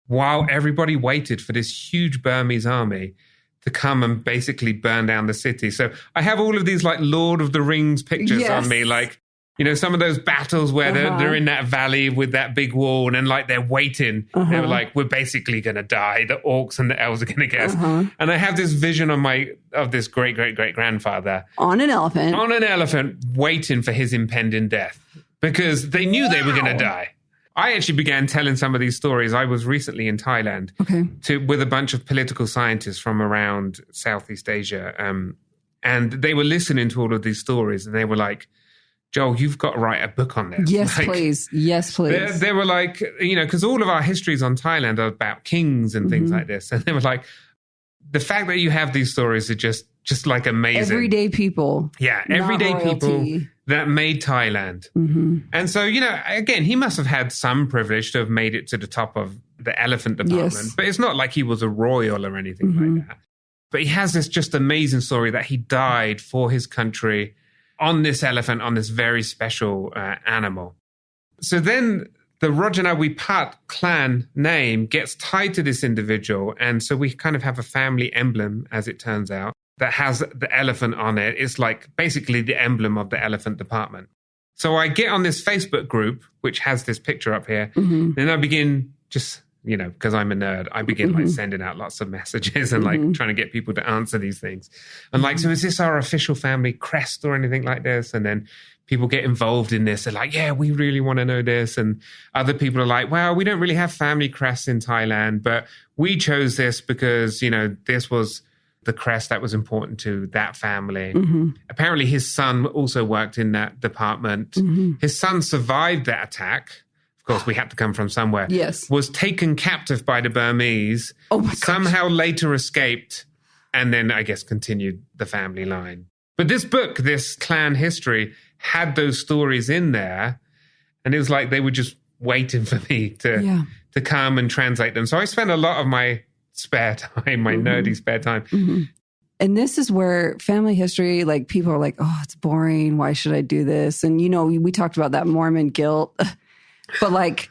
while everybody waited for this huge Burmese army to come and basically burn down the city. So I have all of these like Lord of the Rings pictures on me, like, some of those battles where they're in that valley with that big wall and then like they're waiting. They were like, we're basically going to die. The orcs and the elves are going to get us. And I have this vision of this great-great-great-grandfather. On an elephant. Waiting for his impending death because they knew they were going to die. I actually began telling some of these stories. I was recently in Thailand with a bunch of political scientists from around Southeast Asia. And they were listening to all of these stories and they were like, Joel, you've got to write a book on this. Yes, please. Yes, please. They were like, because all of our histories on Thailand are about kings and things like this. And they were like, the fact that you have these stories are just like amazing. Everyday people. Yeah, everyday people that made Thailand. And so, again, he must have had some privilege to have made it to the top of the elephant department. But it's not like he was a royal or anything like that. But he has this just amazing story that he died for his country on this elephant, on this very special animal. So then the Rojanawi Pat clan name gets tied to this individual. And so we kind of have a family emblem, as it turns out, that has the elephant on it. It's like basically the emblem of the elephant department. So I get on this Facebook group, which has this picture up here. Then I begin just, because I'm a nerd, I begin like sending out lots of messages and like trying to get people to answer these things. And like, so is this our official family crest or anything like this? And then people get involved in this. They're like, yeah, we really want to know this. And other people are like, well, we don't really have family crests in Thailand, but we chose this because, this was the crest that was important to that family. Mm-hmm. Apparently his son also worked in that department. Mm-hmm. His son survived that attack. Of course, we had to come from somewhere. Yes. Was taken captive by the Burmese. Oh my gosh. Somehow later escaped, and then I guess continued the family line. But this book, this clan history, had those stories in there. And it was like they were just waiting for me to come and translate them. So I spent a lot of my spare time, my nerdy spare time. Mm-hmm. And this is where family history, like people are like, oh, it's boring. Why should I do this? And, we talked about that Mormon guilt. But like,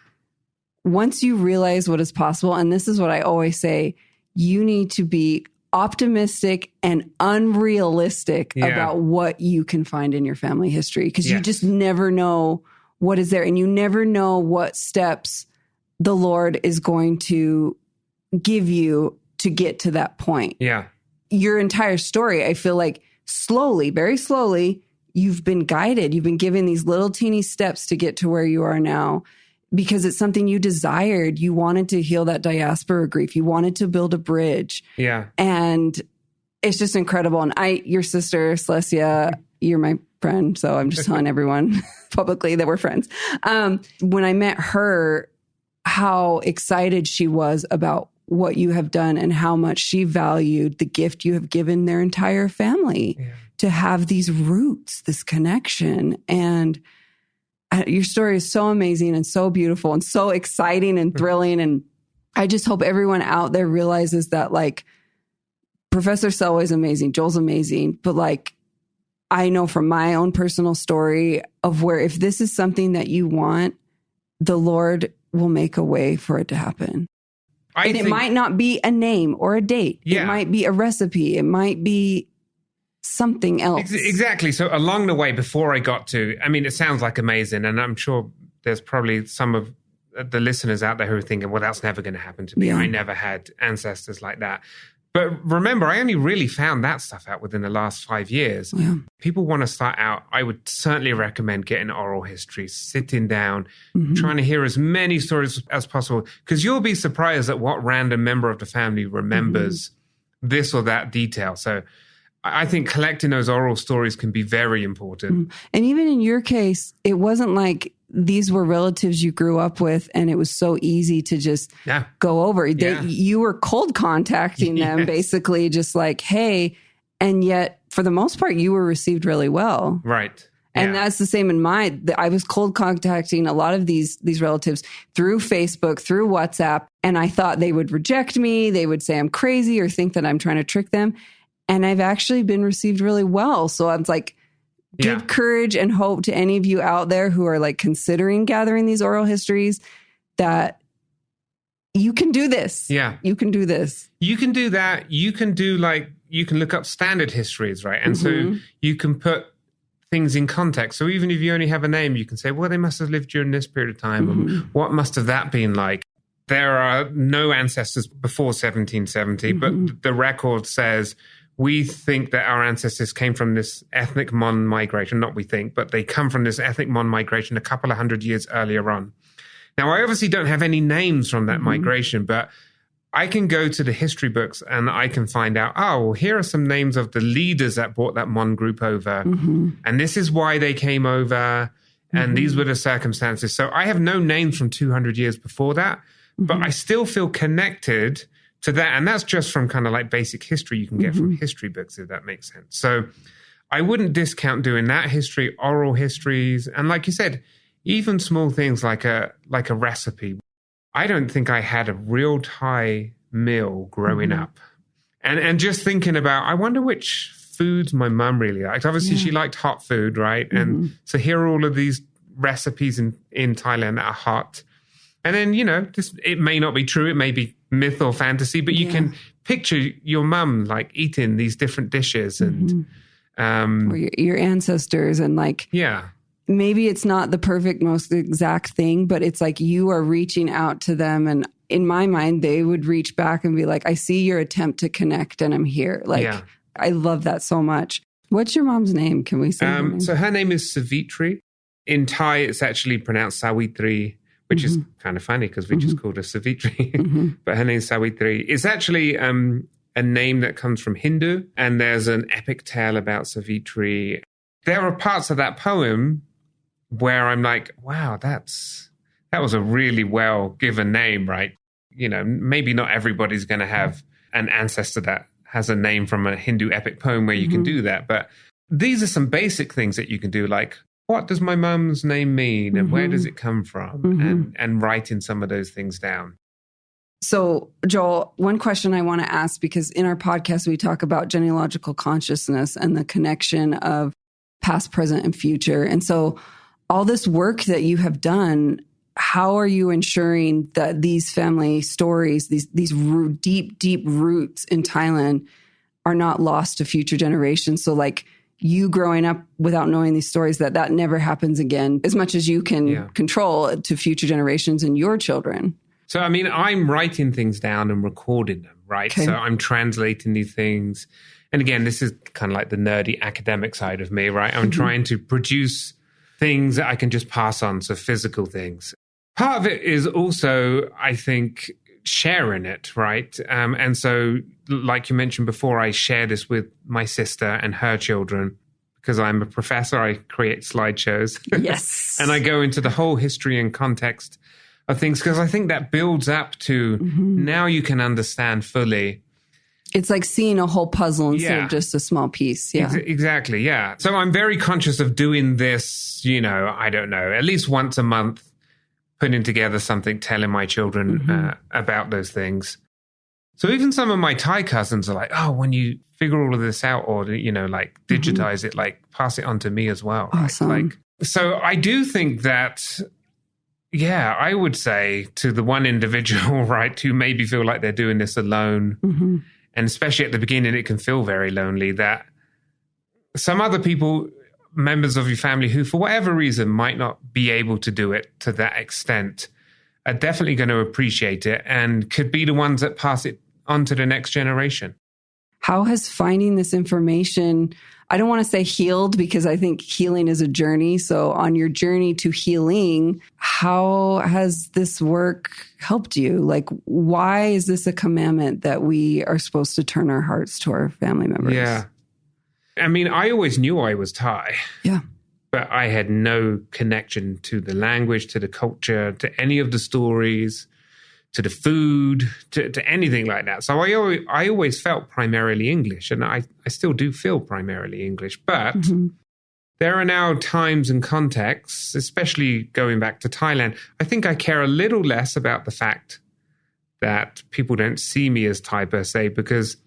once you realize what is possible, and this is what I always say, you need to be optimistic and unrealistic about what you can find in your family history, because you just never know what is there, and you never know what steps the Lord is going to give you to get to that point. Yeah. Your entire story, I feel like slowly, very slowly, you've been guided. You've been given these little teeny steps to get to where you are now, because it's something you desired. You wanted to heal that diaspora grief. You wanted to build a bridge. Yeah. And it's just incredible. And your sister, Celestia, you're my friend. So I'm just telling everyone publicly that we're friends. When I met her, how excited she was about what you have done and how much she valued the gift you have given their entire family to have these roots, this connection. And your story is so amazing and so beautiful and so exciting and thrilling. And I just hope everyone out there realizes that, like, Professor Selway is amazing, Joel's amazing, but like, I know from my own personal story of where if this is something that you want, the Lord will make a way for it to happen. It might not be a name or a date. Yeah. It might be a recipe. It might be something else. Exactly. So along the way, before I got to, it sounds like amazing. And I'm sure there's probably some of the listeners out there who are thinking, well, that's never going to happen to me. Yeah. I never had ancestors like that. But remember, I only really found that stuff out within the last 5 years. Yeah. People want to start out, I would certainly recommend getting oral history, sitting down, trying to hear as many stories as possible, because you'll be surprised at what random member of the family remembers this or that detail. So I think collecting those oral stories can be very important. And even in your case, it wasn't like these were relatives you grew up with and it was so easy to just go over. You were cold contacting them, basically just like, hey, and yet for the most part, you were received really well. Right. And that's the same in mine. I was cold contacting a lot of these relatives through Facebook, through WhatsApp, and I thought they would reject me. They would say I'm crazy or think that I'm trying to trick them. And I've actually been received really well. So I was like, give courage and hope to any of you out there who are like considering gathering these oral histories that you can do this. Yeah. You can do this. You can do that. You can you can look up standard histories, right? And so you can put things in context. So even if you only have a name, you can say, well, they must have lived during this period of time. And what must have that been like? There are no ancestors before 1770, but the record says we think that our ancestors came from this ethnic Mon migration. Not we think, but they come from this ethnic Mon migration a couple of 100 years earlier on. Now, I obviously don't have any names from that migration, but I can go to the history books and I can find out, well, here are some names of the leaders that brought that Mon group over. And this is why they came over. And these were the circumstances. So I have no names from 200 years before that, but I still feel connected to that. And that's just from kind of like basic history you can get from history books, if that makes sense. So I wouldn't discount doing that history, oral histories. And like you said, even small things like a recipe. I don't think I had a real Thai meal growing up. And just thinking about, I wonder which foods my mum really liked. Obviously, she liked hot food, right? And so here are all of these recipes in Thailand that are hot. And then, it may not be true. It may be myth or fantasy, but you can picture your mum like eating these different dishes and or your ancestors and like, maybe it's not the perfect, most exact thing, but it's like you are reaching out to them. And in my mind, they would reach back and be like, I see your attempt to connect and I'm here. Like, I love that so much. What's your mom's name? Can we say her name? So her name is Savitri. In Thai, it's actually pronounced Sawitri, which is kind of funny because we just called her Savitri. But her name is Sawitri. It's actually a a name that comes from Hindu, and there's an epic tale about Savitri. There are parts of that poem where I'm like, wow, that was a really well given name, right? Maybe not everybody's going to have an ancestor that has a name from a Hindu epic poem where you can do that. But these are some basic things that you can do, like, what does my mum's name mean? And where does it come from? And writing some of those things down. So, Joel, one question I want to ask, because in our podcast, we talk about genealogical consciousness and the connection of past, present, and future. And so all this work that you have done, how are you ensuring that these family stories, these deep, deep roots in Thailand are not lost to future generations? So like you growing up without knowing these stories, that never happens again, as much as you can control to future generations and your children. So, I mean, I'm writing things down and recording them, right? Okay. So I'm translating these things. And again, this is kind of like the nerdy academic side of me, right? I'm trying to produce things that I can just pass on, so physical things. Part of it is also, I think, sharing it, right? And so, like you mentioned before, I share this with my sister and her children. Because I'm a professor, I create slideshows. Yes. And I go into the whole history and context of things, because I think that builds up to now you can understand fully. It's like seeing a whole puzzle instead of just a small piece. Yeah, exactly. Yeah. So I'm very conscious of doing this, I don't know, at least once a month, putting together something, telling my children about those things. So even some of my Thai cousins are like, oh, when you figure all of this out or, like digitize it, like pass it on to me as well. Awesome. Right? So I do think that, I would say to the one individual, right, who maybe feel like they're doing this alone, and especially at the beginning, it can feel very lonely, that some other people, members of your family who, for whatever reason, might not be able to do it to that extent, are definitely going to appreciate it and could be the ones that pass it on to the next generation. How has finding this information, I don't want to say healed, because I think healing is a journey. So on your journey to healing, how has this work helped you? Like, why is this a commandment that we are supposed to turn our hearts to our family members? Yeah. I mean, I always knew I was Thai. Yeah. But I had no connection to the language, to the culture, to any of the stories, to the food, to anything like that. So I always felt primarily English, and I still do feel primarily English. But there are now times and contexts, especially going back to Thailand, I think I care a little less about the fact that people don't see me as Thai per se, because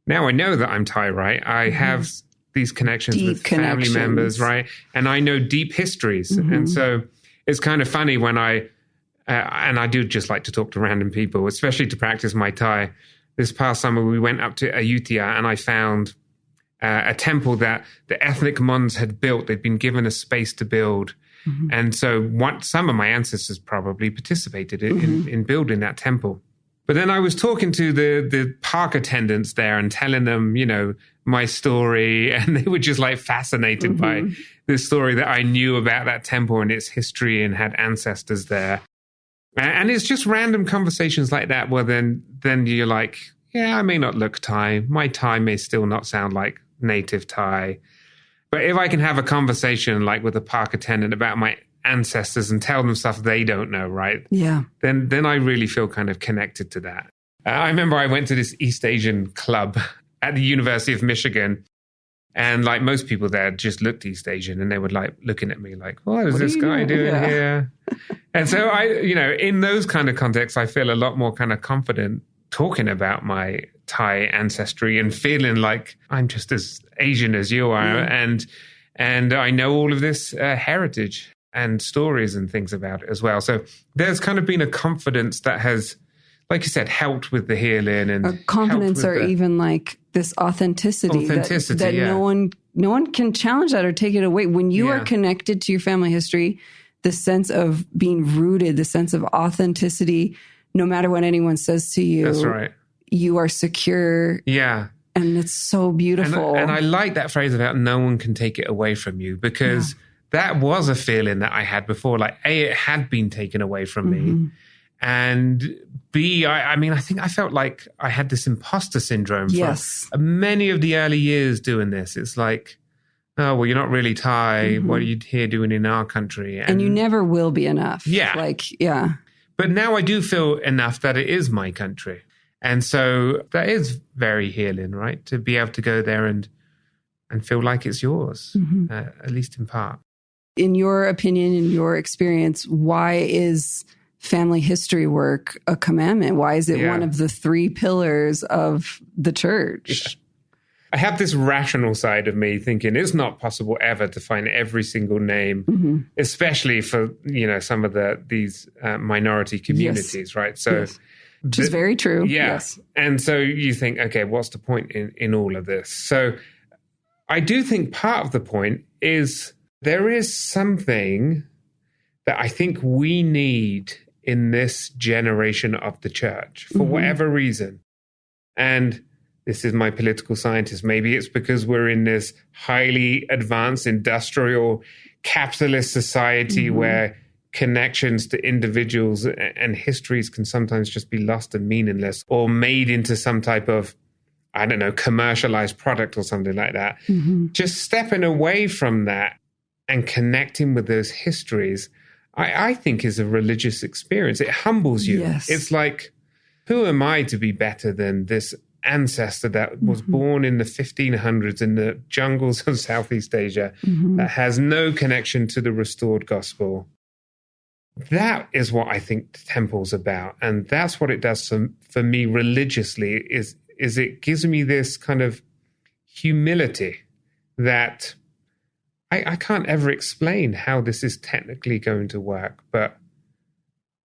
now I know that I'm Thai, right? I have these connections with family members, right? And I know deep histories. And so it's kind of funny when and I do just like to talk to random people, especially to practice my Thai. This past summer, we went up to Ayutthaya and I found a temple that the ethnic Mons had built. They'd been given a space to build. And so some of my ancestors probably participated in building that temple. But then I was talking to the park attendants there and telling them, my story. And they were just like fascinated by this story that I knew about that temple and its history and had ancestors there. And it's just random conversations like that where then you're like, yeah, I may not look Thai. My Thai may still not sound like native Thai. But if I can have a conversation like with a park attendant about my ancestors and tell them stuff they don't know, right? Yeah. Then I really feel kind of connected to that. I remember I went to this East Asian club at the University of Michigan. And like most people there just looked East Asian and they were like looking at me like, what is this guy doing here? And so I, in those kind of contexts, I feel a lot more kind of confident talking about my Thai ancestry and feeling like I'm just as Asian as you are. And I know all of this heritage and stories and things about it as well. So there's kind of been a confidence that has, like you said, helped with the healing and a confidence, or even like this authenticity that no one can challenge that or take it away. When you are connected to your family history, the sense of being rooted, the sense of authenticity, no matter what anyone says to you, that's right, you are secure. Yeah. And it's so beautiful. And I like that phrase about no one can take it away from you, because that was a feeling that I had before. Like, it had been taken away from me. And B, I mean, I think I felt like I had this imposter syndrome for many of the early years doing this. It's like, oh, well, you're not really Thai. What are you here doing in our country? And you never will be enough. Yeah. But now I do feel enough that it is my country. And so that is very healing, right? To be able to go there and feel like it's yours, at least in part. In your opinion, in your experience, why is family history work a commandment? Why is it one of the 3 pillars of the church? Yeah. I have this rational side of me thinking it's not possible ever to find every single name, especially for, some of these minority communities, right? So, which is very true. Yeah. Yes. And so you think, okay, what's the point in all of this? So I do think part of the point is there is something that I think we need in this generation of the church for whatever reason. And this is my political scientist. Maybe it's because we're in this highly advanced industrial capitalist society where connections to individuals and histories can sometimes just be lost and meaningless or made into some type of, I don't know, commercialized product or something like that. Just stepping away from that and connecting with those histories, I think is a religious experience. It humbles you. Yes. It's like, who am I to be better than this ancestor that was born in the 1500s in the jungles of Southeast Asia that has no connection to the restored gospel? That is what I think the temple's about. And that's what it does for me religiously is it gives me this kind of humility that I can't ever explain how this is technically going to work, but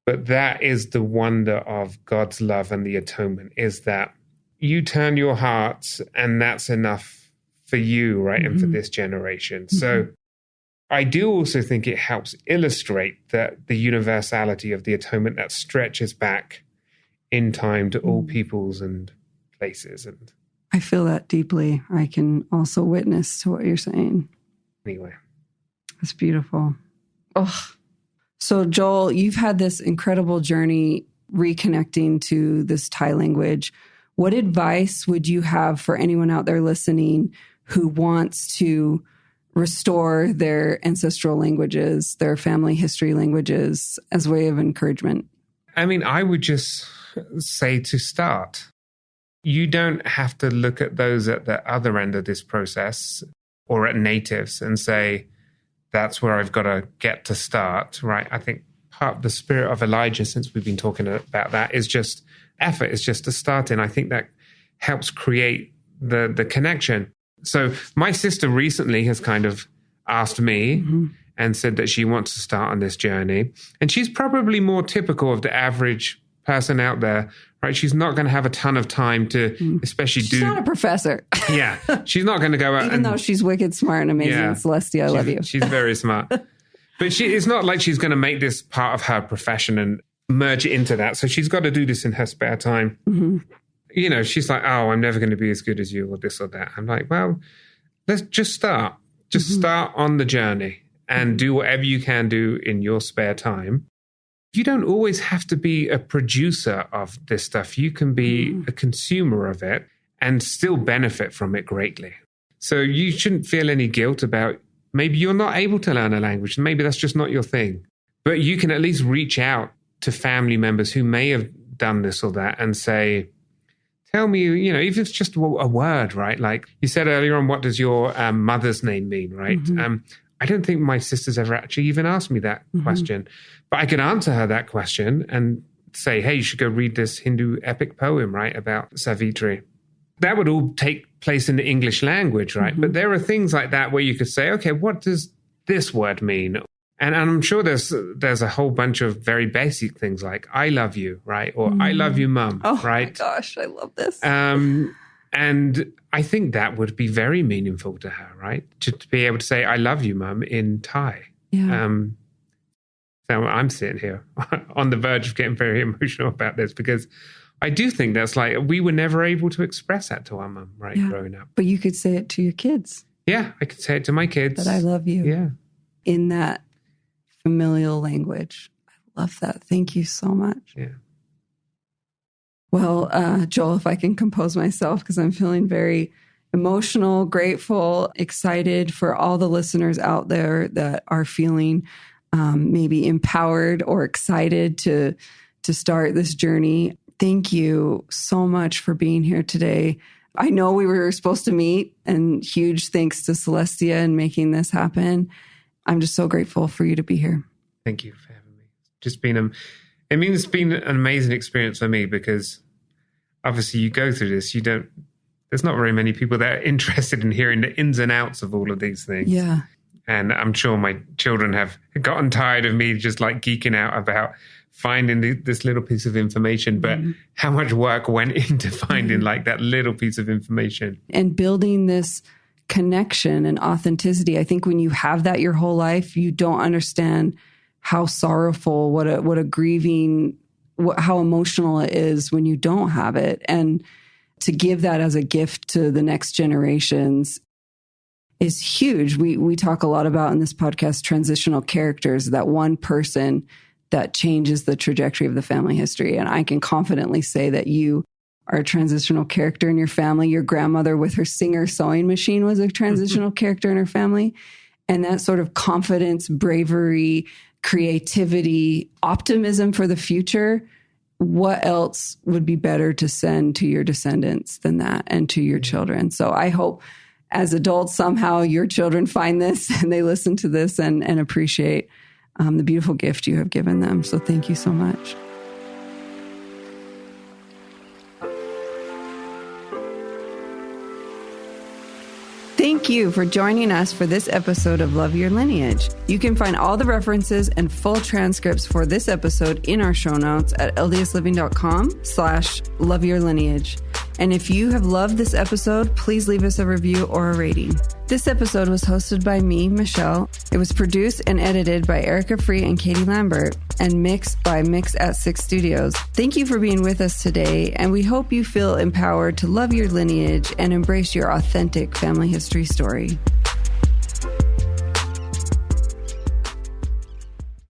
that is the wonder of God's love and the atonement, is that you turn your hearts and that's enough for you, right? And for this generation. So I do also think it helps illustrate that the universality of the atonement that stretches back in time to all peoples and places. And I feel that deeply. I can also witness to what you're saying. Anyway. That's beautiful. Oh, so Joel, you've had this incredible journey reconnecting to this Thai language. What advice would you have for anyone out there listening who wants to restore their ancestral languages, their family history languages as a way of encouragement? I mean, I would just say to start. You don't have to look at those at the other end of this process or at natives and say, that's where I've got to get to start, right? I think part of the spirit of Elijah, since we've been talking about that, is just effort, is just to start in. I think that helps create the connection. So my sister recently has kind of asked me and said that she wants to start on this journey. And she's probably more typical of the average person out there, right? She's not going to have a ton of time to especially She's not a professor. Yeah. She's not going to go out Even though she's wicked smart and amazing. Yeah, Celestia, I love you. She's very smart. But it's not like she's going to make this part of her profession and merge it into that. So she's got to do this in her spare time. She's like, oh, I'm never going to be as good as you or this or that. I'm like, well, let's just start. Just start on the journey and do whatever you can do in your spare time. You don't always have to be a producer of this stuff. You can be a consumer of it and still benefit from it greatly. So you shouldn't feel any guilt about maybe you're not able to learn a language. Maybe that's just not your thing. But you can at least reach out to family members who may have done this or that and say, tell me, even if it's just a word, right? Like you said earlier on, what does your mother's name mean, right? I don't think my sister's ever actually even asked me that question. But I could answer her that question and say, hey, you should go read this Hindu epic poem, right, about Savitri. That would all take place in the English language, right? But there are things like that where you could say, okay, what does this word mean? And I'm sure there's a whole bunch of very basic things like I love you, right? Or I love you, mum, right? Oh my gosh, I love this. And I think that would be very meaningful to her, right? To be able to say, I love you, mum, in Thai. Yeah. So I'm sitting here on the verge of getting very emotional about this because I do think that's like, we were never able to express that to our mum, right, growing up. But you could say it to your kids. Yeah, I could say it to my kids. That I love you. Yeah. In that familial language. I Love that. Thank you so much. Yeah. Well, Joel, if I can compose myself, because I'm feeling very emotional, grateful, excited for all the listeners out there that are feeling maybe empowered or excited to start this journey. Thank you so much for being here today. I know we were supposed to meet, and huge thanks to Celestia and making this happen. I'm just so grateful for you to be here. Thank you for having me. It's been an amazing experience for me, because obviously you go through this, there's not very many people that are interested in hearing the ins and outs of all of these things. Yeah. And I'm sure my children have gotten tired of me just like geeking out about finding this little piece of information, but how much work went into finding like that little piece of information. And building this connection and authenticity. I think when you have that your whole life, you don't understand how sorrowful, what a grieving, how emotional it is when you don't have it. And to give that as a gift to the next generations is huge. We talk a lot about in this podcast, transitional characters, that one person that changes the trajectory of the family history. And I can confidently say that you are a transitional character in your family. Your grandmother with her Singer sewing machine was a transitional character in her family. And that sort of confidence, bravery, creativity, optimism for the future, what else would be better to send to your descendants than that, and to your children? So I hope as adults, somehow your children find this and they listen to this and appreciate the beautiful gift you have given them. So thank you so much. Thank you for joining us for this episode of Love Your Lineage. You can find all the references and full transcripts for this episode in our show notes at ldsliving.com/loveyourlineage. And if you have loved this episode, please leave us a review or a rating. This episode was hosted by me, Michelle. It was produced and edited by Erica Free and Katie Lambert, and mixed by Mix at 6 Studios. Thank you for being with us today, and we hope you feel empowered to love your lineage and embrace your authentic family history story.